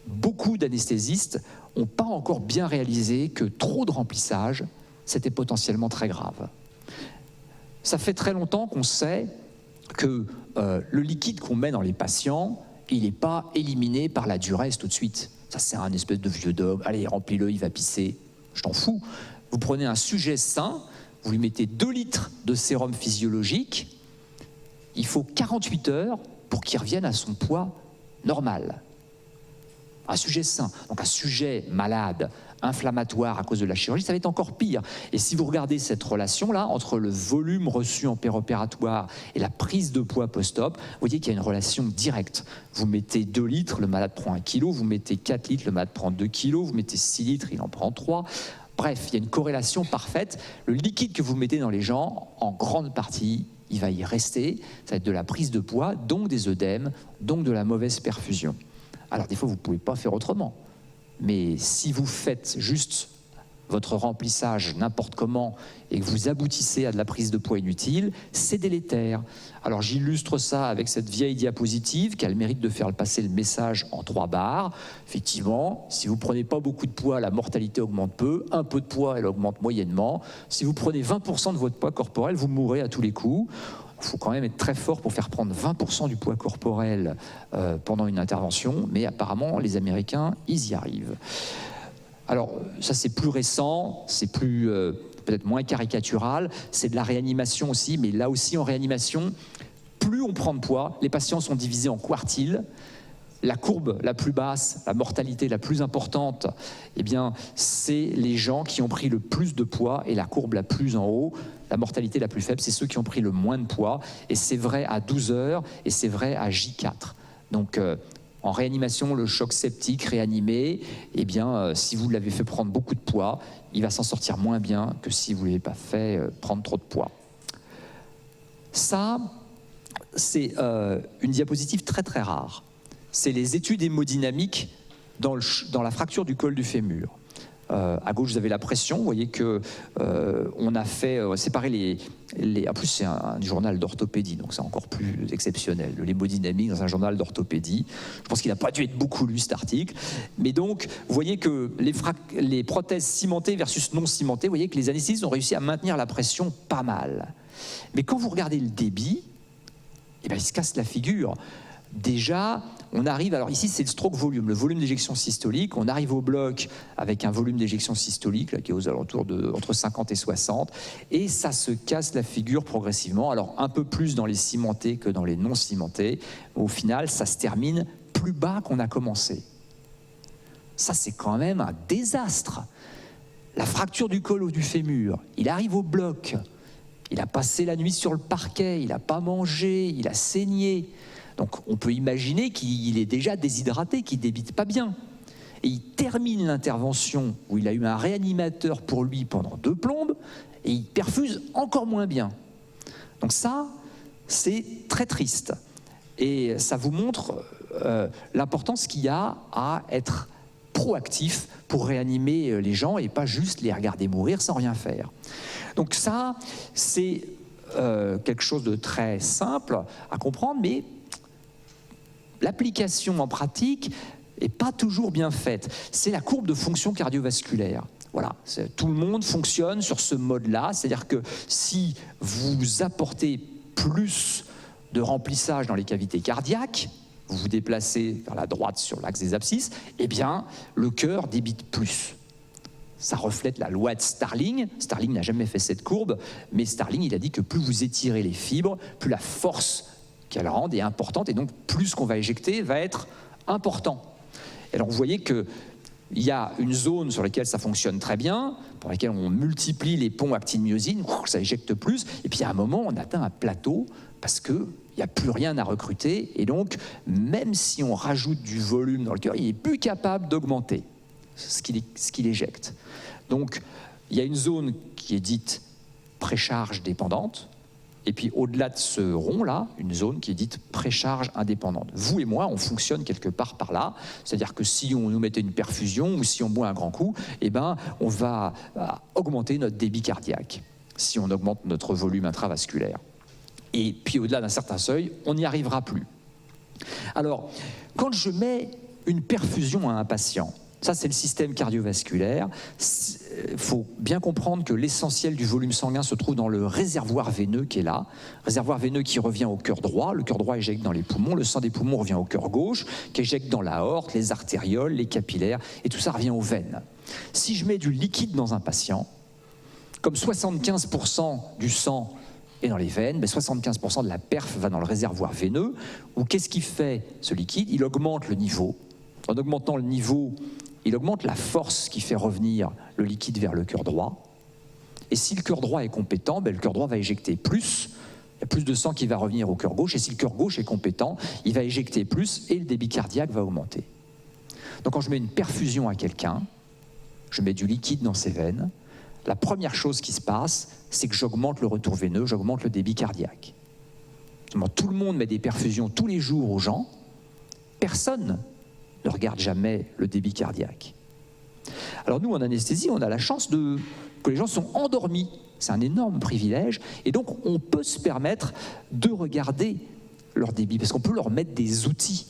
beaucoup d'anesthésistes n'ont pas encore bien réalisé que trop de remplissage, c'était potentiellement très grave. Ça fait très longtemps qu'on sait que le liquide qu'on met dans les patients, il n'est pas éliminé par la diurèse tout de suite. Ça, c'est un espèce de vieux dogme. Allez, remplis-le, il va pisser. Je t'en fous. Vous prenez un sujet sain, vous lui mettez 2 litres de sérum physiologique, il faut 48 heures pour qu'il revienne à son poids normal. Un sujet sain, donc un sujet malade, inflammatoire à cause de la chirurgie, ça va être encore pire. Et si vous regardez cette relation-là entre le volume reçu en péropératoire et la prise de poids post-op, vous voyez qu'il y a une relation directe. Vous mettez 2 litres, le malade prend 1 kilo, vous mettez 4 litres, le malade prend 2 kilos, vous mettez 6 litres, il en prend 3. Bref, il y a une corrélation parfaite. Le liquide que vous mettez dans les gens, en grande partie, il va y rester. Ça va être de la prise de poids, donc des œdèmes, donc de la mauvaise perfusion. Alors des fois, vous ne pouvez pas faire autrement. Mais si vous faites juste votre remplissage n'importe comment et que vous aboutissez à de la prise de poids inutile, c'est délétère. Alors j'illustre ça avec cette vieille diapositive qui a le mérite de faire passer le message en 3 barres. Effectivement, si vous ne prenez pas beaucoup de poids, la mortalité augmente peu. Un peu de poids, elle augmente moyennement. Si vous prenez 20% de votre poids corporel, vous mourrez à tous les coups. Il faut quand même être très fort pour faire prendre 20% du poids corporel pendant une intervention, mais apparemment, les Américains, ils y arrivent. Alors, ça, c'est plus récent, c'est plus peut-être moins caricatural, c'est de la réanimation aussi, mais là aussi, en réanimation, plus on prend de poids, les patients sont divisés en quartiles. La courbe la plus basse, la mortalité la plus importante, eh bien, c'est les gens qui ont pris le plus de poids, et la courbe la plus en haut, la mortalité la plus faible, c'est ceux qui ont pris le moins de poids, et c'est vrai à 12 heures, et c'est vrai à J4. Donc, en réanimation, le choc septique réanimé, eh bien, si vous l'avez fait prendre beaucoup de poids, il va s'en sortir moins bien que si vous ne l'avez pas fait prendre trop de poids. Ça, c'est une diapositive très très rare. C'est les études hémodynamiques dans la fracture du col du fémur. À gauche, vous avez la pression. Vous voyez que on a fait séparer en plus, c'est un journal d'orthopédie, donc c'est encore plus exceptionnel. L'hémodynamique dans un journal d'orthopédie. Je pense qu'il n'a pas dû être beaucoup lu, cet article. Mais donc, vous voyez que les prothèses cimentées versus non cimentées, vous voyez que les anesthésistes ont réussi à maintenir la pression pas mal. Mais quand vous regardez le débit, eh bien, il se casse la figure. Déjà, on arrive, alors ici c'est le stroke volume, le volume d'éjection systolique, on arrive au bloc avec un volume d'éjection systolique là, qui est aux alentours de entre 50 et 60, et ça se casse la figure progressivement, alors un peu plus dans les cimentés que dans les non cimentés. Au final, ça se termine plus bas qu'on a commencé. Ça, c'est quand même un désastre. La fracture du col ou du fémur, il arrive au bloc, il a passé la nuit sur le parquet, il n'a pas mangé, il a saigné. Donc on peut imaginer qu'il est déjà déshydraté, qu'il ne débite pas bien. Et il termine l'intervention où il a eu un réanimateur pour lui pendant 2 plombes, et il perfuse encore moins bien. Donc ça, c'est très triste. Et ça vous montre l'importance qu'il y a à être proactif pour réanimer les gens et pas juste les regarder mourir sans rien faire. Donc ça, c'est quelque chose de très simple à comprendre, mais l'application en pratique n'est pas toujours bien faite. C'est la courbe de fonction cardiovasculaire. Voilà, tout le monde fonctionne sur ce mode-là, c'est-à-dire que si vous apportez plus de remplissage dans les cavités cardiaques, vous vous déplacez vers la droite sur l'axe des abscisses, eh bien, le cœur débite plus. Ça reflète la loi de Starling. Starling n'a jamais fait cette courbe, mais Starling, il a dit que plus vous étirez les fibres, plus la force qu'elles rendent est importante, et donc plus ce qu'on va éjecter va être important. Et alors vous voyez qu'il y a une zone sur laquelle ça fonctionne très bien, pour laquelle on multiplie les ponts actine-myosine, ça éjecte plus, et puis à un moment on atteint un plateau parce qu'il n'y a plus rien à recruter, et donc même si on rajoute du volume dans le cœur, il n'est plus capable d'augmenter ce qu'il éjecte. Donc il y a une zone qui est dite précharge dépendante, et puis au-delà de ce rond-là, une zone qui est dite précharge indépendante. Vous et moi, on fonctionne quelque part par là, c'est-à-dire que si on nous mettait une perfusion ou si on boit un grand coup, eh ben, on va augmenter notre débit cardiaque, si on augmente notre volume intravasculaire. Et puis au-delà d'un certain seuil, on n'y arrivera plus. Alors, quand je mets une perfusion à un patient, ça, c'est le système cardiovasculaire. Il faut bien comprendre que l'essentiel du volume sanguin se trouve dans le réservoir veineux qui est là. Réservoir veineux qui revient au cœur droit. Le cœur droit éjecte dans les poumons. Le sang des poumons revient au cœur gauche, qui éjecte dans l'aorte, les artérioles, les capillaires. Et tout ça revient aux veines. Si je mets du liquide dans un patient, comme 75% du sang est dans les veines, 75% de la perf va dans le réservoir veineux. Ou qu'est-ce qu'il fait, ce liquide? Il augmente le niveau. En augmentant le niveau, il augmente la force qui fait revenir le liquide vers le cœur droit. Et si le cœur droit est compétent, le cœur droit va éjecter plus. Il y a plus de sang qui va revenir au cœur gauche. Et si le cœur gauche est compétent, il va éjecter plus et le débit cardiaque va augmenter. Donc quand je mets une perfusion à quelqu'un, je mets du liquide dans ses veines, la première chose qui se passe, c'est que j'augmente le retour veineux, j'augmente le débit cardiaque. Tout le monde met des perfusions tous les jours aux gens. Personne ne regarde jamais le débit cardiaque. Alors nous, en anesthésie, on a la chance que les gens sont endormis. C'est un énorme privilège. Et donc, on peut se permettre de regarder leur débit, parce qu'on peut leur mettre des outils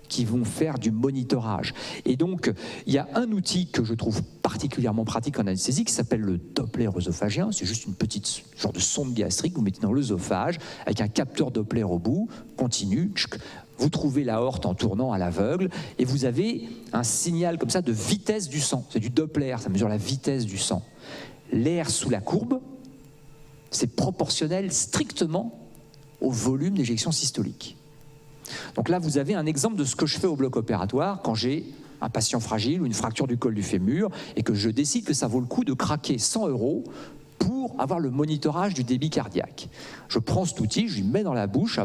qui vont faire du monitorage. Et donc, il y a un outil que je trouve particulièrement pratique en anesthésie qui s'appelle le Doppler œsophagien. C'est juste une petite genre de sonde gastrique que vous mettez dans l'œsophage avec un capteur Doppler au bout, continu. Vous trouvez l'aorte en tournant à l'aveugle et vous avez un signal comme ça de vitesse du sang. C'est du Doppler, ça mesure la vitesse du sang. L'air sous la courbe, c'est proportionnel strictement au volume d'éjection systolique. Donc là, vous avez un exemple de ce que je fais au bloc opératoire quand j'ai un patient fragile ou une fracture du col du fémur et que je décide que ça vaut le coup de craquer 100 € pour avoir le monitorage du débit cardiaque. Je prends cet outil, je lui mets dans la bouche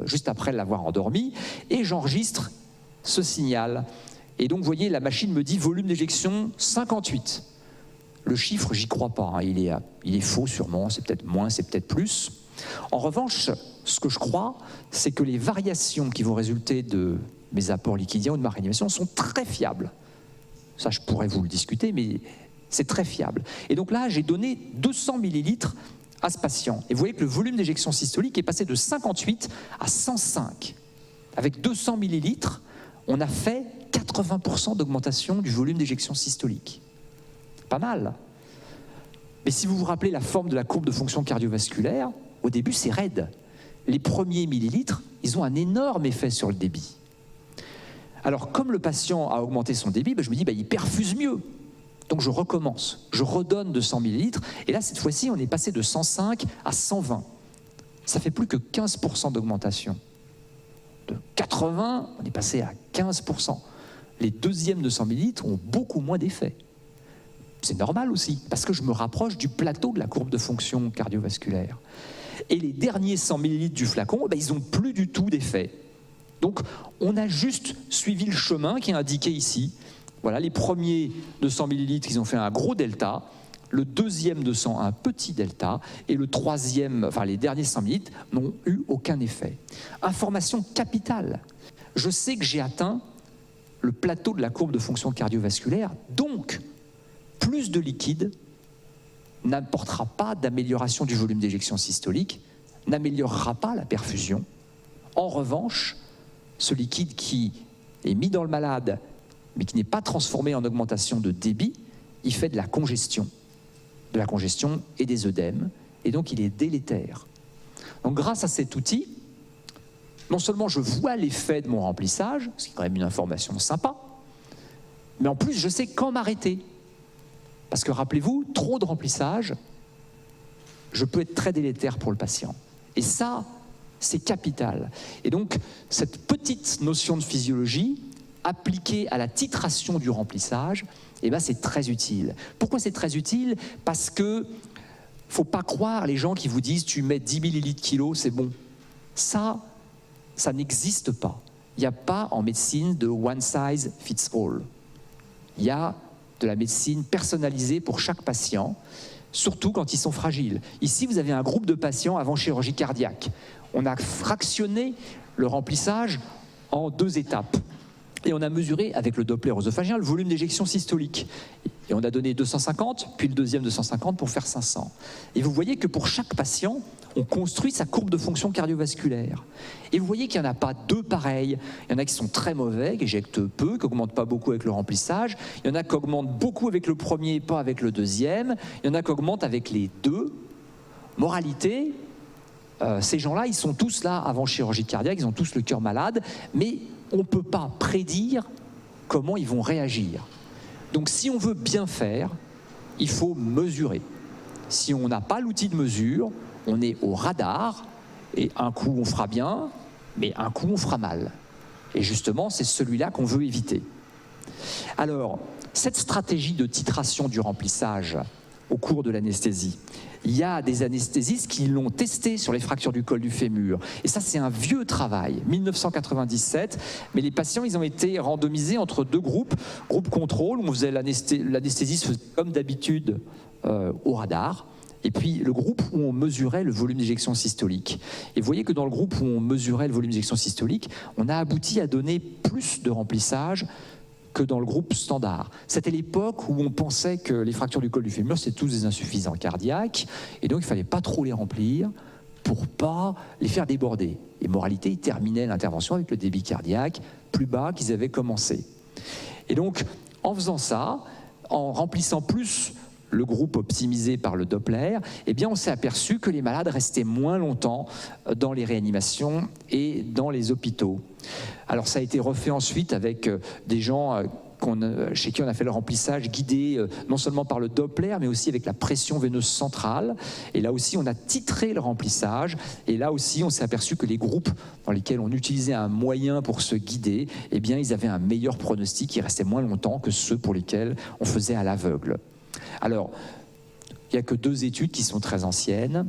juste après l'avoir endormi et j'enregistre ce signal. Et donc, vous voyez, la machine me dit volume d'éjection 58. Le chiffre, j'y crois pas, hein. Il est faux sûrement, c'est peut-être moins, c'est peut-être plus. En revanche, ce que je crois, c'est que les variations qui vont résulter de mes apports liquidiens ou de ma réanimation sont très fiables. Ça, je pourrais vous le discuter, mais c'est très fiable. Et donc là, j'ai donné 200 millilitres à ce patient. Et vous voyez que le volume d'éjection systolique est passé de 58 à 105. Avec 200 millilitres, on a fait 80% d'augmentation du volume d'éjection systolique. Pas mal. Mais si vous vous rappelez la forme de la courbe de fonction cardiovasculaire, au début, c'est raide. Les premiers millilitres, ils ont un énorme effet sur le débit. Alors, comme le patient a augmenté son débit, je me dis, il perfuse mieux. Donc, je recommence. Je redonne 200 millilitres. Et là, cette fois-ci, on est passé de 105 à 120. Ça fait plus que 15% d'augmentation. De 80, on est passé à 15%. Les deuxièmes 200 millilitres ont beaucoup moins d'effet. C'est normal aussi, parce que je me rapproche du plateau de la courbe de fonction cardiovasculaire. Et les derniers 100 millilitres du flacon, ils n'ont plus du tout d'effet. Donc, on a juste suivi le chemin qui est indiqué ici. Voilà, les premiers 200 millilitres, ils ont fait un gros delta. Le deuxième 200, un petit delta. Et le troisième, les derniers 100 millilitres n'ont eu aucun effet. Information capitale. Je sais que j'ai atteint le plateau de la courbe de fonction cardiovasculaire, donc plus de liquide n'apportera pas d'amélioration du volume d'éjection systolique, n'améliorera pas la perfusion. En revanche, ce liquide qui est mis dans le malade, mais qui n'est pas transformé en augmentation de débit, il fait de la congestion et des œdèmes, et donc il est délétère. Donc grâce à cet outil, non seulement je vois l'effet de mon remplissage, ce qui est quand même une information sympa, mais en plus je sais quand m'arrêter. Parce que rappelez-vous, trop de remplissage, je peux être très délétère pour le patient. Et ça, c'est capital. Et donc, cette petite notion de physiologie, appliquée à la titration du remplissage, c'est très utile. Pourquoi c'est très utile? Parce que, il ne faut pas croire les gens qui vous disent « tu mets 10 millilitres kilo, c'est bon ». Ça n'existe pas. Il n'y a pas en médecine de « one size fits all ». Il y a de la médecine personnalisée pour chaque patient, surtout quand ils sont fragiles. Ici, vous avez un groupe de patients avant chirurgie cardiaque. On a fractionné le remplissage en 2 étapes. Et on a mesuré avec le Doppler œsophagien le volume d'éjection systolique. Et on a donné 250, puis le deuxième 250 pour faire 500. Et vous voyez que pour chaque patient, on construit sa courbe de fonction cardiovasculaire. Et vous voyez qu'il n'y en a pas 2 pareils. Il y en a qui sont très mauvais, qui éjectent peu, qui n'augmentent pas beaucoup avec le remplissage. Il y en a qui augmentent beaucoup avec le premier, pas avec le deuxième. Il y en a qui augmentent avec les 2. Moralité, ces gens-là, ils sont tous là avant chirurgie cardiaque, ils ont tous le cœur malade, mais on ne peut pas prédire comment ils vont réagir. Donc si on veut bien faire, il faut mesurer. Si on n'a pas l'outil de mesure, on est au radar, et un coup on fera bien, mais un coup on fera mal. Et justement, c'est celui-là qu'on veut éviter. Alors, cette stratégie de titration du remplissage au cours de l'anesthésie, il y a des anesthésistes qui l'ont testé sur les fractures du col du fémur. Et ça, c'est un vieux travail, 1997. Mais les patients, ils ont été randomisés entre 2 groupes. Groupe contrôle, où on faisait l'anesthésiste faisait comme d'habitude au radar. Et puis le groupe où on mesurait le volume d'éjection systolique. Et vous voyez que dans le groupe où on mesurait le volume d'éjection systolique, on a abouti à donner plus de remplissage que dans le groupe standard. C'était l'époque où on pensait que les fractures du col du fémur, c'était tous des insuffisants cardiaques, et donc il ne fallait pas trop les remplir pour pas les faire déborder. Et moralité, ils terminaient l'intervention avec le débit cardiaque plus bas qu'ils avaient commencé. Et donc, en faisant ça, en remplissant plus le groupe optimisé par le Doppler, on s'est aperçu que les malades restaient moins longtemps dans les réanimations et dans les hôpitaux. Alors ça a été refait ensuite avec des gens chez qui on a fait le remplissage guidé non seulement par le Doppler, mais aussi avec la pression veineuse centrale. Et là aussi, on a titré le remplissage. Et là aussi, on s'est aperçu que les groupes dans lesquels on utilisait un moyen pour se guider, eh bien, ils avaient un meilleur pronostic, ils restaient moins longtemps que ceux pour lesquels on faisait à l'aveugle. Alors, il n'y a que 2 études qui sont très anciennes.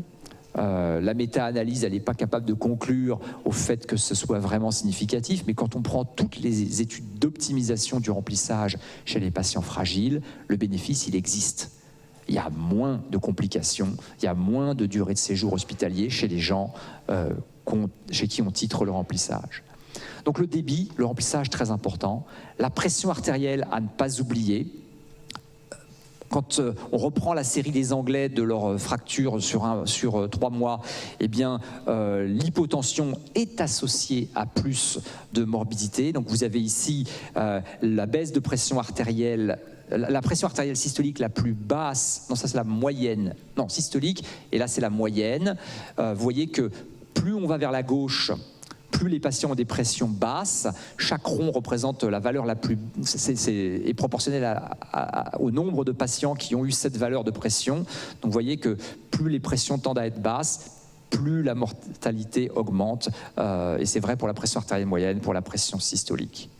La méta-analyse, elle n'est pas capable de conclure au fait que ce soit vraiment significatif, mais quand on prend toutes les études d'optimisation du remplissage chez les patients fragiles, le bénéfice, il existe. Il y a moins de complications, il y a moins de durée de séjour hospitalier chez les gens chez qui on titre le remplissage. Donc le débit, le remplissage, très important. La pression artérielle à ne pas oublier. Quand on reprend la série des Anglais de leur fracture sur 3 mois, eh bien, l'hypotension est associée à plus de morbidité. Donc vous avez ici la baisse de pression artérielle, la pression artérielle systolique la plus basse, non ça c'est la moyenne, non systolique, et là c'est la moyenne. Vous voyez que plus on va vers la gauche, plus les patients ont des pressions basses. Chaque rond représente la valeur la plus... est proportionnel au nombre de patients qui ont eu cette valeur de pression. Donc vous voyez que plus les pressions tendent à être basses, plus la mortalité augmente. Et c'est vrai pour la pression artérielle moyenne, pour la pression systolique.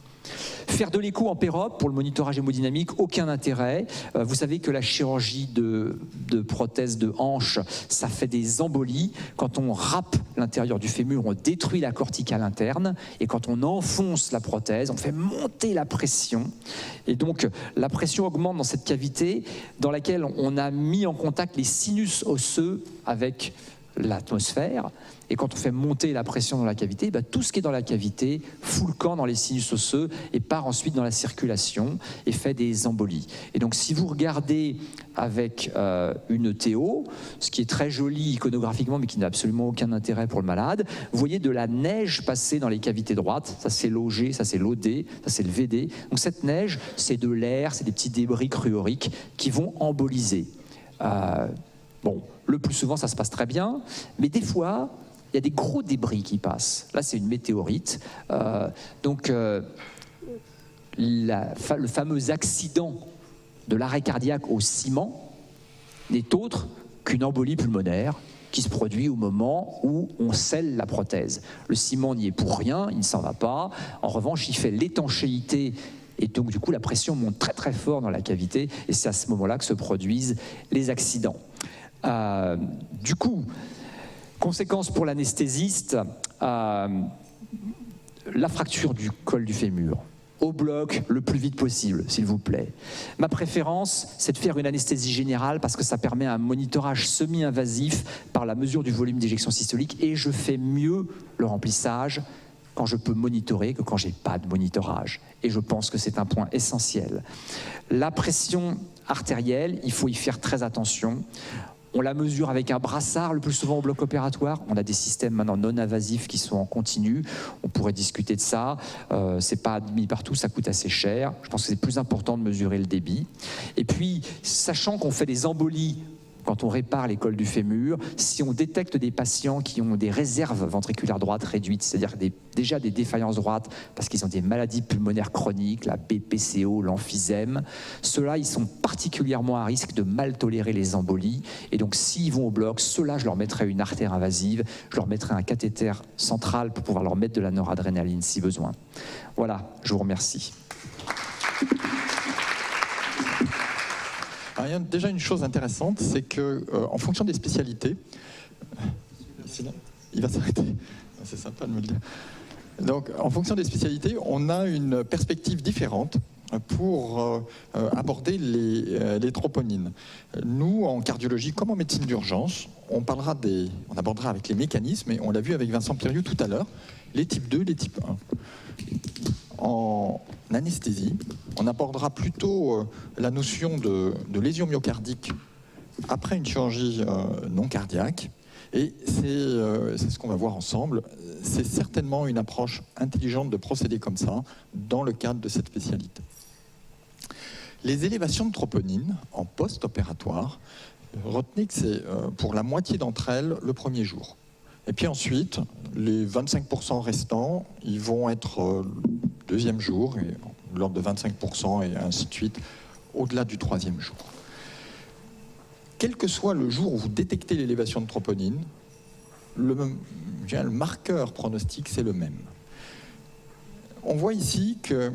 Faire de l'écho en pérope pour le monitorage hémodynamique, aucun intérêt. Vous savez que la chirurgie de prothèse de hanche, ça fait des embolies. Quand on râpe l'intérieur du fémur, on détruit la corticale interne. Et quand on enfonce la prothèse, on fait monter la pression. Et donc, la pression augmente dans cette cavité dans laquelle on a mis en contact les sinus osseux avec l'atmosphère. Et quand on fait monter la pression dans la cavité, tout ce qui est dans la cavité fout le camp dans les sinus osseux et part ensuite dans la circulation et fait des embolies. Et donc si vous regardez avec une TO, ce qui est très joli iconographiquement mais qui n'a absolument aucun intérêt pour le malade, vous voyez de la neige passer dans les cavités droites. Ça c'est l'OG, ça c'est l'OD, ça c'est le VD. Donc cette neige, c'est de l'air, c'est des petits débris cruoriques qui vont emboliser. Bon, le plus souvent, ça se passe très bien, mais des fois, il y a des gros débris qui passent. Là, c'est une météorite. Le fameux accident de l'arrêt cardiaque au ciment n'est autre qu'une embolie pulmonaire qui se produit au moment où on scelle la prothèse. Le ciment n'y est pour rien, il ne s'en va pas. En revanche, il fait l'étanchéité. Et donc, du coup, la pression monte très, très fort dans la cavité. Et c'est à ce moment-là que se produisent les accidents. Du coup, conséquence pour l'anesthésiste, la fracture du col du fémur. Au bloc, le plus vite possible, s'il vous plaît. Ma préférence, c'est de faire une anesthésie générale parce que ça permet un monitorage semi-invasif par la mesure du volume d'éjection systolique et je fais mieux le remplissage quand je peux monitorer que quand je n'ai pas de monitorage. Et je pense que c'est un point essentiel. La pression artérielle, il faut y faire très attention. On la mesure avec un brassard le plus souvent au bloc opératoire. On a des systèmes maintenant non invasifs qui sont en continu. On pourrait discuter de ça. C'est pas admis partout, ça coûte assez cher. Je pense que c'est plus important de mesurer le débit. Et puis, sachant qu'on fait des embolies quand on répare les cols du fémur, si on détecte des patients qui ont des réserves ventriculaires droites réduites, c'est-à-dire déjà des défaillances droites parce qu'ils ont des maladies pulmonaires chroniques, la BPCO, l'emphysème, ceux-là, ils sont particulièrement à risque de mal tolérer les embolies. Et donc, s'ils vont au bloc, ceux-là, je leur mettrai une artère invasive, je leur mettrai un cathéter central pour pouvoir leur mettre de la noradrénaline si besoin. Voilà, je vous remercie. Alors, il y a déjà une chose intéressante, c'est que en fonction des spécialités, il va s'arrêter, c'est sympa de me le dire. Donc, en fonction des spécialités, on a une perspective différente pour aborder les troponines. Nous, en cardiologie, comme en médecine d'urgence, on abordera avec les mécanismes, et on l'a vu avec Vincent Piriou tout à l'heure, les types 2, les types 1. En anesthésie, on abordera plutôt la notion de lésion myocardique après une chirurgie non cardiaque. Et c'est ce qu'on va voir ensemble. C'est certainement une approche intelligente de procéder comme ça dans le cadre de cette spécialité. Les élévations de troponine en post-opératoire, retenez que c'est pour la moitié d'entre elles le premier jour. Et puis ensuite, les 25% restants, ils vont être deuxième jour, et de l'ordre de 25% et ainsi de suite, au-delà du 3e jour. Quel que soit le jour où vous détectez l'élévation de troponine, le marqueur pronostic, c'est le même. On voit ici que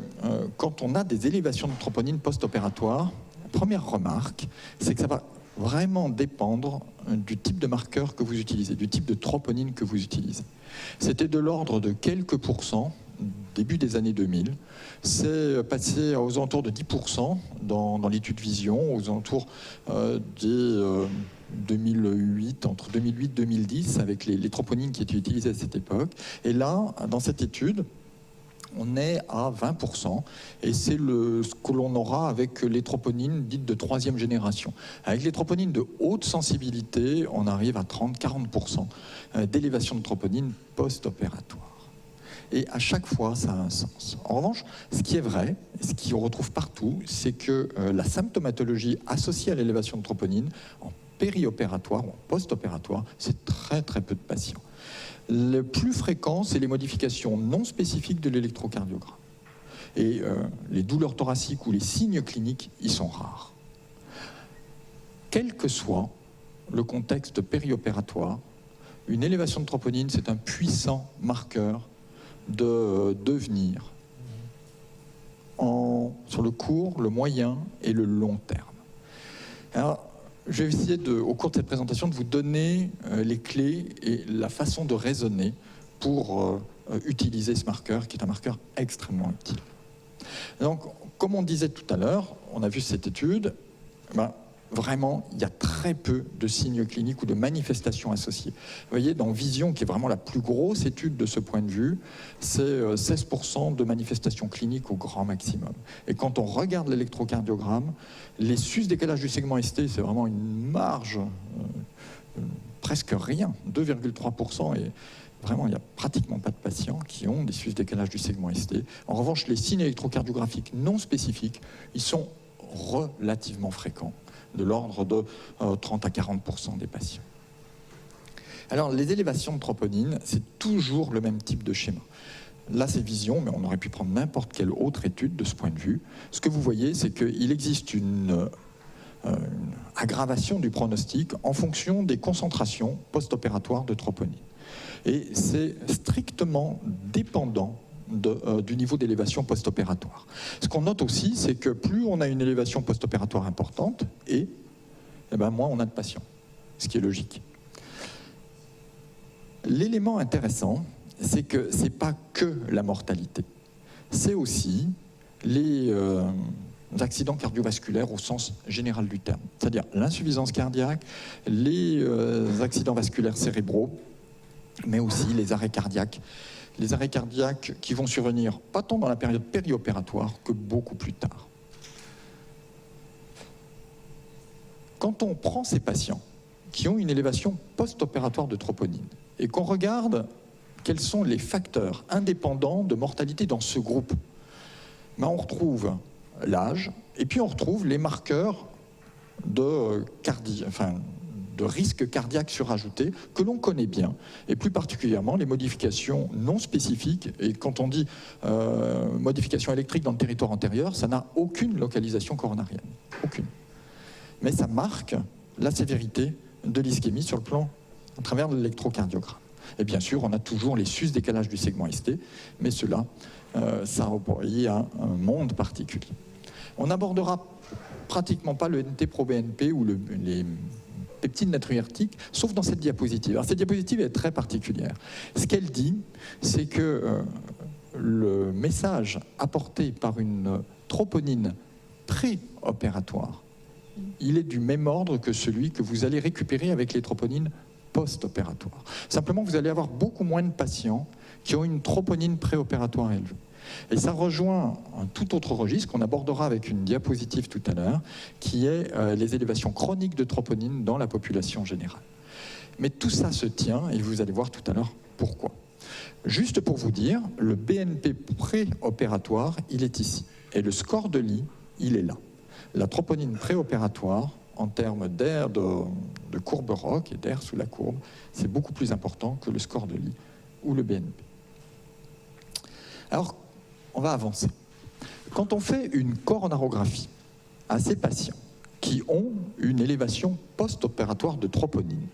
quand on a des élévations de troponine post-opératoire, la première remarque, c'est que ça va vraiment dépendre du type de marqueur que vous utilisez, du type de troponine que vous utilisez. C'était de l'ordre de quelques pourcents, début des années 2000. C'est passé aux alentours de 10% dans l'étude Vision, aux alentours des 2008, entre 2008 et 2010, avec les troponines qui étaient utilisées à cette époque. Et là, dans cette étude, on est à 20%, et c'est ce que l'on aura avec les troponines dites de 3e génération. Avec les troponines de haute sensibilité, on arrive à 30-40% d'élévation de troponine post-opératoire. Et à chaque fois, ça a un sens. En revanche, ce qui est vrai, ce qu'on retrouve partout, c'est que la symptomatologie associée à l'élévation de troponine, en périopératoire ou en post-opératoire, c'est très très peu de patients. Le plus fréquent, c'est les modifications non spécifiques de l'électrocardiogramme. Et les douleurs thoraciques ou les signes cliniques, ils sont rares. Quel que soit le contexte périopératoire, une élévation de troponine, c'est un puissant marqueur de devenir sur le court, le moyen et le long terme. Alors, je vais essayer, au cours de cette présentation, de vous donner les clés et la façon de raisonner pour utiliser ce marqueur, qui est un marqueur extrêmement utile. Donc, comme on disait tout à l'heure, on a vu cette étude, vraiment, il y a très peu de signes cliniques ou de manifestations associées. Vous voyez, dans Vision, qui est vraiment la plus grosse étude de ce point de vue, c'est 16% de manifestations cliniques au grand maximum. Et quand on regarde l'électrocardiogramme, les sus-décalages du segment ST, c'est vraiment une marge, presque rien, 2,3%, et vraiment, il n'y a pratiquement pas de patients qui ont des sus-décalages du segment ST. En revanche, les signes électrocardiographiques non spécifiques, ils sont relativement fréquents, de l'ordre de 30 à 40% des patients. Alors, les élévations de troponine, c'est toujours le même type de schéma. Là, c'est Vision, mais on aurait pu prendre n'importe quelle autre étude de ce point de vue. Ce que vous voyez, c'est qu'il existe une aggravation du pronostic en fonction des concentrations post-opératoires de troponine. Et c'est strictement dépendant du niveau d'élévation post-opératoire. Ce qu'on note aussi, c'est que plus on a une élévation post-opératoire importante, moins on a de patients, ce qui est logique. L'élément intéressant, c'est que ce n'est pas que la mortalité, c'est aussi les accidents cardiovasculaires au sens général du terme, c'est-à-dire l'insuffisance cardiaque, les accidents vasculaires cérébraux, mais aussi les arrêts cardiaques. Les arrêts cardiaques qui vont survenir pas tant dans la période périopératoire que beaucoup plus tard. Quand on prend ces patients qui ont une élévation post-opératoire de troponine et qu'on regarde quels sont les facteurs indépendants de mortalité dans ce groupe, on retrouve l'âge et puis on retrouve les marqueurs de risque cardiaque surajouté que l'on connaît bien, et plus particulièrement les modifications non spécifiques. Et quand on dit modification électrique dans le territoire antérieur, ça n'a aucune localisation coronarienne, aucune. Mais ça marque la sévérité de l'ischémie sur le plan à travers l'électrocardiogramme. Et bien sûr, on a toujours les sus-décalages du segment ST, mais cela, ça relie à un monde particulier. On n'abordera pratiquement pas le NT-proBNP ou les peptides natriurétiques, sauf dans cette diapositive. Alors cette diapositive est très particulière. Ce qu'elle dit, c'est que le message apporté par une troponine préopératoire, il est du même ordre que celui que vous allez récupérer avec les troponines post-opératoires. Simplement, vous allez avoir beaucoup moins de patients qui ont une troponine préopératoire élevée. Et ça rejoint un tout autre registre qu'on abordera avec une diapositive tout à l'heure, qui est les élévations chroniques de troponine dans la population générale. Mais tout ça se tient, et vous allez voir tout à l'heure pourquoi. Juste pour vous dire, le BNP préopératoire, il est ici. Et le score de Lee, il est là. La troponine préopératoire, en termes d'aire de courbe ROC et d'air sous la courbe, c'est beaucoup plus important que le score de Lee ou le BNP. Alors, on va avancer. Quand on fait une coronarographie à ces patients qui ont une élévation post-opératoire de troponine,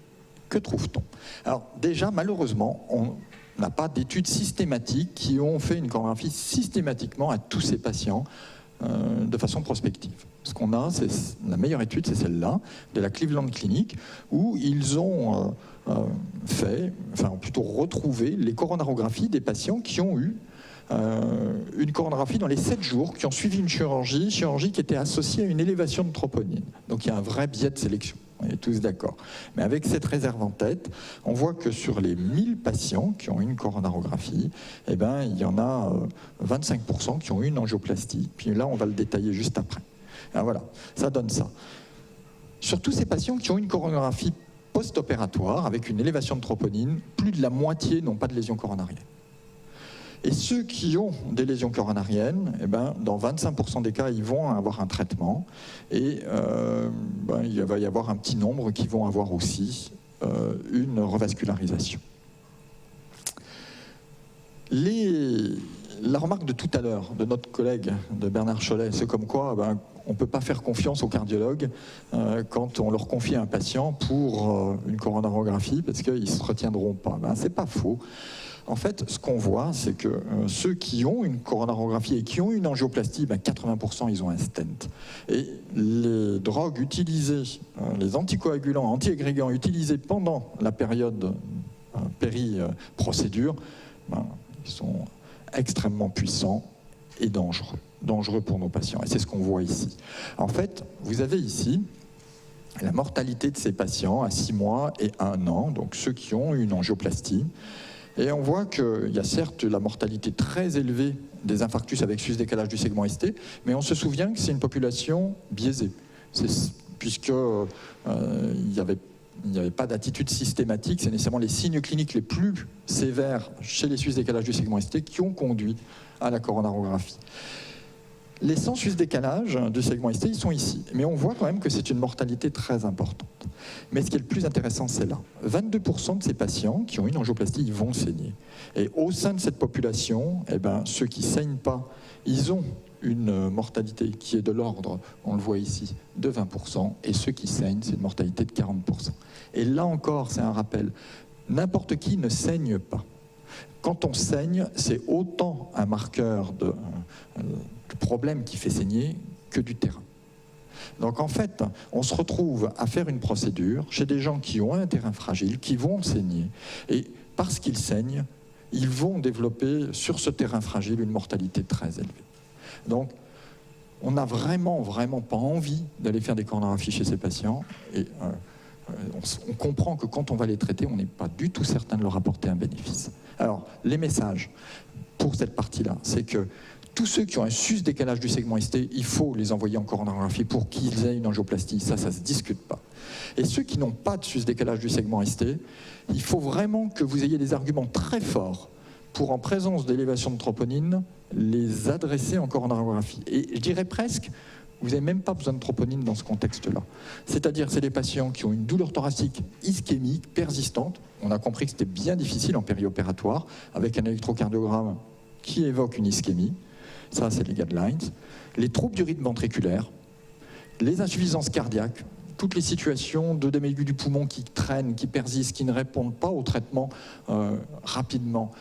que trouve-t-on? Alors déjà, malheureusement, on n'a pas d'études systématiques qui ont fait une coronarographie systématiquement à tous ces patients de façon prospective. Ce qu'on a, c'est la meilleure étude, c'est celle-là, de la Cleveland Clinic, où ils ont plutôt retrouvé les coronarographies des patients qui ont eu une coronarographie dans les 7 jours, qui ont suivi une chirurgie qui était associée à une élévation de troponine. Donc il y a un vrai biais de sélection, on est tous d'accord. Mais avec cette réserve en tête, on voit que sur les 1000 patients qui ont une coronarographie, eh ben, il y en a 25% qui ont eu une angioplastie. Puis là, on va le détailler juste après. Alors voilà, ça donne ça. Sur tous ces patients qui ont une coronarographie post-opératoire avec une élévation de troponine, plus de la moitié n'ont pas de lésion coronarienne. Et ceux qui ont des lésions coronariennes, eh ben, dans 25% des cas, ils vont avoir un traitement. Et il va y avoir un petit nombre qui vont avoir aussi une revascularisation. La remarque de tout à l'heure de notre collègue, de Bernard Chollet, c'est comme quoi on ne peut pas faire confiance aux cardiologues quand on leur confie un patient pour une coronarographie parce qu'ils ne se retiendront pas. C'est pas faux. En fait, ce qu'on voit, c'est que ceux qui ont une coronarographie et qui ont une angioplastie, 80% ils ont un stent. Et les drogues utilisées, les anticoagulants, antiagrégants utilisés pendant la période péri-procédure, ils sont extrêmement puissants et dangereux pour nos patients. Et c'est ce qu'on voit ici. En fait, vous avez ici la mortalité de ces patients à 6 mois et 1 an, donc ceux qui ont une angioplastie. Et on voit qu'il y a certes la mortalité très élevée des infarctus avec sus-décalage du segment ST, mais on se souvient que c'est une population biaisée, puisque il n'y avait pas d'attitude systématique, c'est nécessairement les signes cliniques les plus sévères chez les sus-décalages du segment ST qui ont conduit à la coronarographie. Les sans sus-décalage du segment ST, ils sont ici. Mais on voit quand même que c'est une mortalité très importante. Mais ce qui est le plus intéressant, c'est là. 22% de ces patients qui ont une angioplastie, ils vont saigner. Et au sein de cette population, ceux qui ne saignent pas, ils ont une mortalité qui est de l'ordre, on le voit ici, de 20%. Et ceux qui saignent, c'est une mortalité de 40%. Et là encore, c'est un rappel. N'importe qui ne saigne pas. Quand on saigne, c'est autant un marqueur de problème qui fait saigner que du terrain. Donc en fait, on se retrouve à faire une procédure chez des gens qui ont un terrain fragile, qui vont saigner, et parce qu'ils saignent, ils vont développer sur ce terrain fragile une mortalité très élevée. Donc on n'a vraiment pas envie d'aller faire des coronarographies chez ces patients, et on comprend que quand on va les traiter, on n'est pas du tout certain de leur apporter un bénéfice. Alors, les messages pour cette partie-là, c'est que tous ceux qui ont un sus-décalage du segment ST, il faut les envoyer en coronarographie pour qu'ils aient une angioplastie. Ça ne se discute pas. Et ceux qui n'ont pas de sus-décalage du segment ST, il faut vraiment que vous ayez des arguments très forts pour, en présence d'élévation de troponine, les adresser en coronarographie. Et je dirais presque, vous n'avez même pas besoin de troponine dans ce contexte-là. C'est-à-dire, c'est des patients qui ont une douleur thoracique ischémique persistante. On a compris que c'était bien difficile en périopératoire, avec un électrocardiogramme qui évoque une ischémie. Ça, c'est les guidelines. Les troubles du rythme ventriculaire, les insuffisances cardiaques, toutes les situations d'œdème aigu du poumon qui traînent, qui persistent, qui ne répondent pas au traitement rapidement,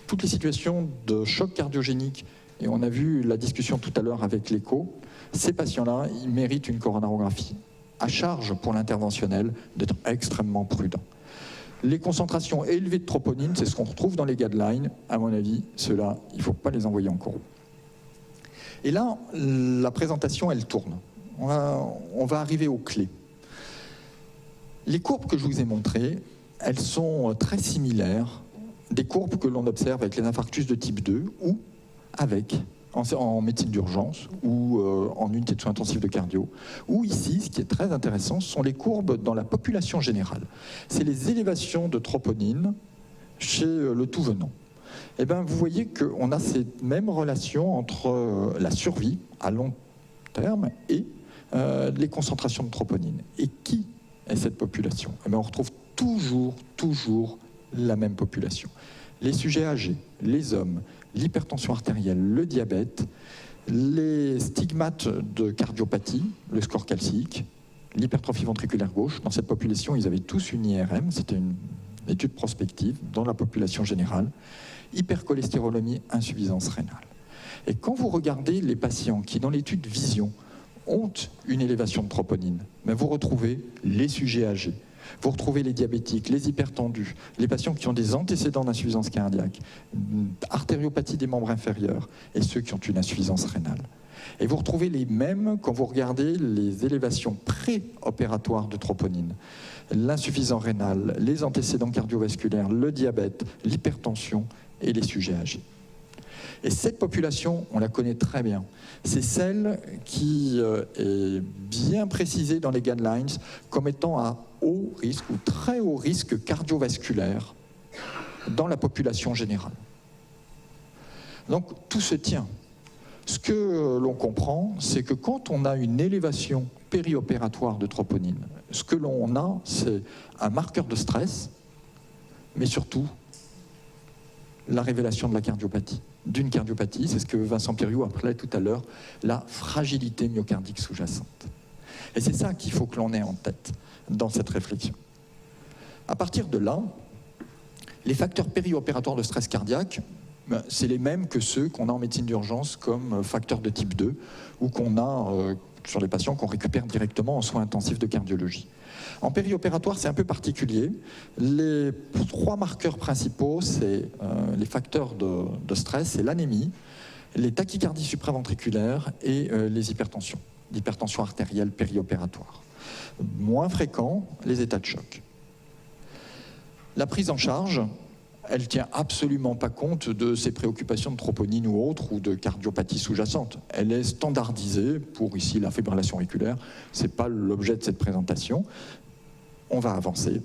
toutes les situations de choc cardiogénique, et on a vu la discussion tout à l'heure avec l'écho, ces patients-là, ils méritent une coronarographie. À charge pour l'interventionnel d'être extrêmement prudent. Les concentrations élevées de troponine, c'est ce qu'on retrouve dans les guidelines. À mon avis, ceux-là, il ne faut pas les envoyer en coro. Et là, la présentation, elle tourne. On va arriver aux clés. Les courbes que je vous ai montrées, elles sont très similaires des courbes que l'on observe avec les infarctus de type 2 ou en médecine d'urgence ou en unité de soins intensifs de cardio, ou ici, ce qui est très intéressant, ce sont les courbes dans la population générale. C'est les élévations de troponine chez le tout venant. Et bien, vous voyez qu'on a cette même relation entre la survie à long terme et les concentrations de troponine. Et qui est cette population? Et bien, on retrouve toujours la même population. Les sujets âgés, les hommes, l'hypertension artérielle, le diabète, les stigmates de cardiopathie, le score calcique, l'hypertrophie ventriculaire gauche, dans cette population, ils avaient tous une IRM, c'était une étude prospective dans la population générale, hypercholestérolémie, insuffisance rénale. Et quand vous regardez les patients qui, dans l'étude vision, ont une élévation de troponine, mais vous retrouvez les sujets âgés, vous retrouvez les diabétiques, les hypertendus, les patients qui ont des antécédents d'insuffisance cardiaque, artériopathie des membres inférieurs, et ceux qui ont une insuffisance rénale. Et vous retrouvez les mêmes quand vous regardez les élévations préopératoires de troponine. L'insuffisance rénale, les antécédents cardiovasculaires, le diabète, l'hypertension et les sujets âgés. Et cette population, on la connaît très bien. C'est celle qui est bien précisée dans les guidelines comme étant à haut risque ou très haut risque cardiovasculaire dans la population générale. Donc tout se tient. Ce que l'on comprend, c'est que quand on a une élévation périopératoire de troponine, ce que l'on a, c'est un marqueur de stress, mais surtout la révélation de la cardiopathie. D'une cardiopathie, c'est ce que Vincent Piriou appelait tout à l'heure la fragilité myocardique sous-jacente. Et c'est ça qu'il faut que l'on ait en tête dans cette réflexion. À partir de là, les facteurs périopératoires de stress cardiaque, c'est les mêmes que ceux qu'on a en médecine d'urgence comme facteurs de type 2 ou qu'on a sur les patients qu'on récupère directement en soins intensifs de cardiologie. En périopératoire, c'est un peu particulier. Les 3 marqueurs principaux, c'est les facteurs de stress, c'est l'anémie, les tachycardies supraventriculaires et les hypertensions, l'hypertension artérielle périopératoire. Moins fréquent, les états de choc. La prise en charge, elle ne tient absolument pas compte de ces préoccupations de troponine ou autres, ou de cardiopathie sous-jacente. Elle est standardisée pour, ici, la fibrillation auriculaire. Ce n'est pas l'objet de cette présentation. On va avancer.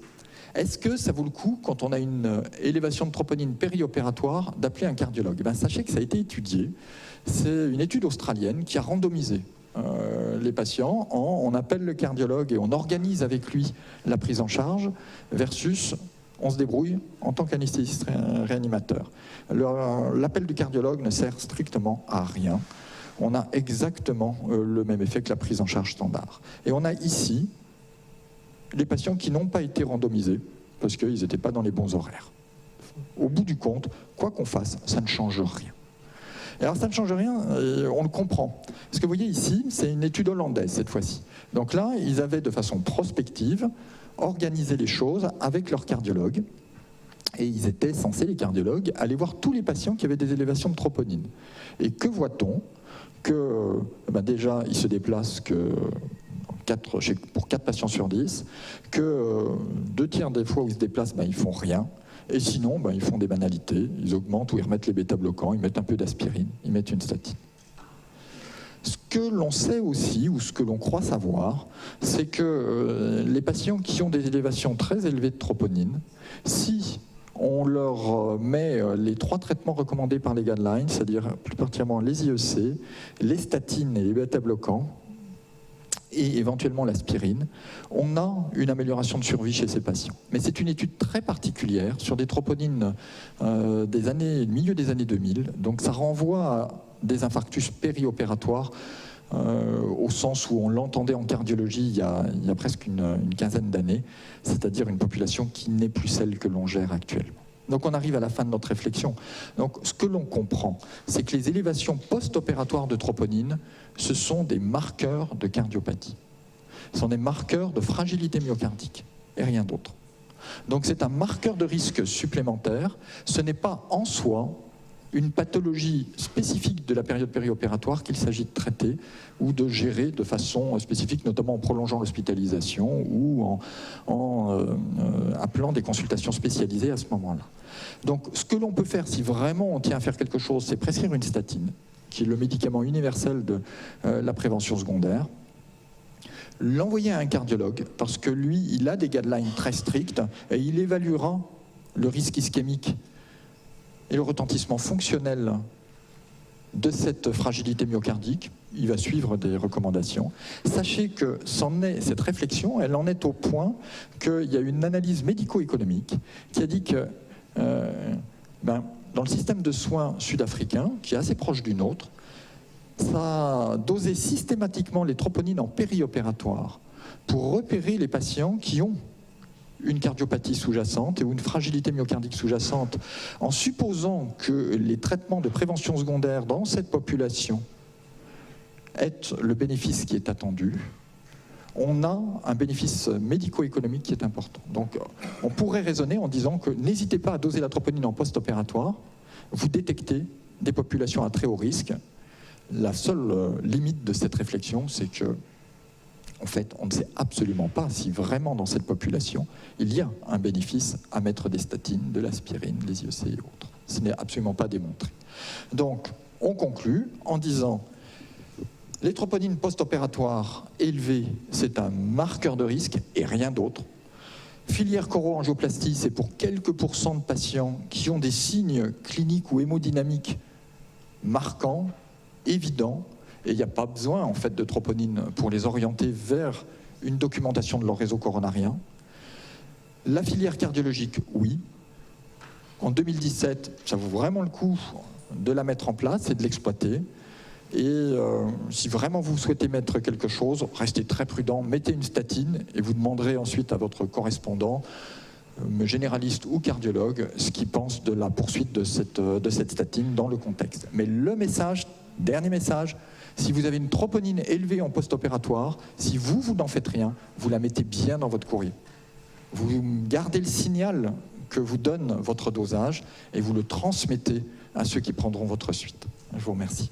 Est-ce que ça vaut le coup, quand on a une élévation de troponine périopératoire, d'appeler un cardiologue? Sachez que ça a été étudié. C'est une étude australienne qui a randomisé les patients. On appelle le cardiologue et on organise avec lui la prise en charge versus... on se débrouille en tant qu'anesthésiste réanimateur. L'appel du cardiologue ne sert strictement à rien. On a exactement le même effet que la prise en charge standard. Et on a ici les patients qui n'ont pas été randomisés parce qu'ils n'étaient pas dans les bons horaires. Au bout du compte, quoi qu'on fasse, ça ne change rien. Et alors ça ne change rien, on le comprend. Ce que vous voyez ici, c'est une étude hollandaise cette fois-ci. Donc là, ils avaient de façon prospective organisé les choses avec leur cardiologue. Et ils étaient censés, les cardiologues, aller voir tous les patients qui avaient des élévations de troponine. Et que voit-on? Que déjà, ils se déplacent pour 4 patients sur 10, que 2 tiers des fois où ils se déplacent, ils font rien. Et sinon, ils font des banalités, ils augmentent ou ils remettent les bêta-bloquants, ils mettent un peu d'aspirine, ils mettent une statine. Ce que l'on sait aussi, ou ce que l'on croit savoir, c'est que les patients qui ont des élévations très élevées de troponine, si on leur met les 3 traitements recommandés par les guidelines, c'est-à-dire plus particulièrement les IEC, les statines et les bêta-bloquants, et éventuellement l'aspirine, on a une amélioration de survie chez ces patients. Mais c'est une étude très particulière sur des troponines milieu des années 2000, donc ça renvoie à des infarctus périopératoires au sens où on l'entendait en cardiologie il y a presque une quinzaine d'années, c'est-à-dire une population qui n'est plus celle que l'on gère actuellement. Donc on arrive à la fin de notre réflexion. Donc ce que l'on comprend, c'est que les élévations post-opératoires de troponine, ce sont des marqueurs de cardiopathie. Ce sont des marqueurs de fragilité myocardique et rien d'autre. Donc c'est un marqueur de risque supplémentaire. Ce n'est pas en soi une pathologie spécifique de la période périopératoire qu'il s'agit de traiter ou de gérer de façon spécifique, notamment en prolongeant l'hospitalisation ou en appelant des consultations spécialisées à ce moment-là. Donc ce que l'on peut faire, si vraiment on tient à faire quelque chose, c'est prescrire une statine, qui est le médicament universel de la prévention secondaire, l'envoyer à un cardiologue, parce que lui, il a des guidelines très strictes, et il évaluera le risque ischémique et le retentissement fonctionnel de cette fragilité myocardique, il va suivre des recommandations. Sachez que cette réflexion, elle en est au point qu'il y a une analyse médico-économique qui a dit que dans le système de soins sud-africain, qui est assez proche du nôtre, ça a dosé systématiquement les troponines en périopératoire pour repérer les patients qui ont une cardiopathie sous-jacente ou une fragilité myocardique sous-jacente, en supposant que les traitements de prévention secondaire dans cette population aient le bénéfice qui est attendu, on a un bénéfice médico-économique qui est important. Donc on pourrait raisonner en disant que n'hésitez pas à doser la troponine en post-opératoire, vous détectez des populations à très haut risque. La seule limite de cette réflexion, c'est que en fait, on ne sait absolument pas si vraiment dans cette population, il y a un bénéfice à mettre des statines, de l'aspirine, des IEC et autres. Ce n'est absolument pas démontré. Donc, on conclut en disant les troponines post-opératoires élevées, c'est un marqueur de risque et rien d'autre. Filière choro-angioplastie, c'est pour quelques pourcents de patients qui ont des signes cliniques ou hémodynamiques marquants, évidents, et il n'y a pas besoin en fait de troponine pour les orienter vers une documentation de leur réseau coronarien. La filière cardiologique, oui. En 2017, ça vaut vraiment le coup de la mettre en place et de l'exploiter. Et si vraiment vous souhaitez mettre quelque chose, restez très prudent, mettez une statine et vous demanderez ensuite à votre correspondant, généraliste ou cardiologue, ce qu'il pense de la poursuite de cette statine dans le contexte. Mais le message, dernier message, si vous avez une troponine élevée en post-opératoire, si vous n'en faites rien, vous la mettez bien dans votre courrier. Vous gardez le signal que vous donne votre dosage et vous le transmettez à ceux qui prendront votre suite. Je vous remercie.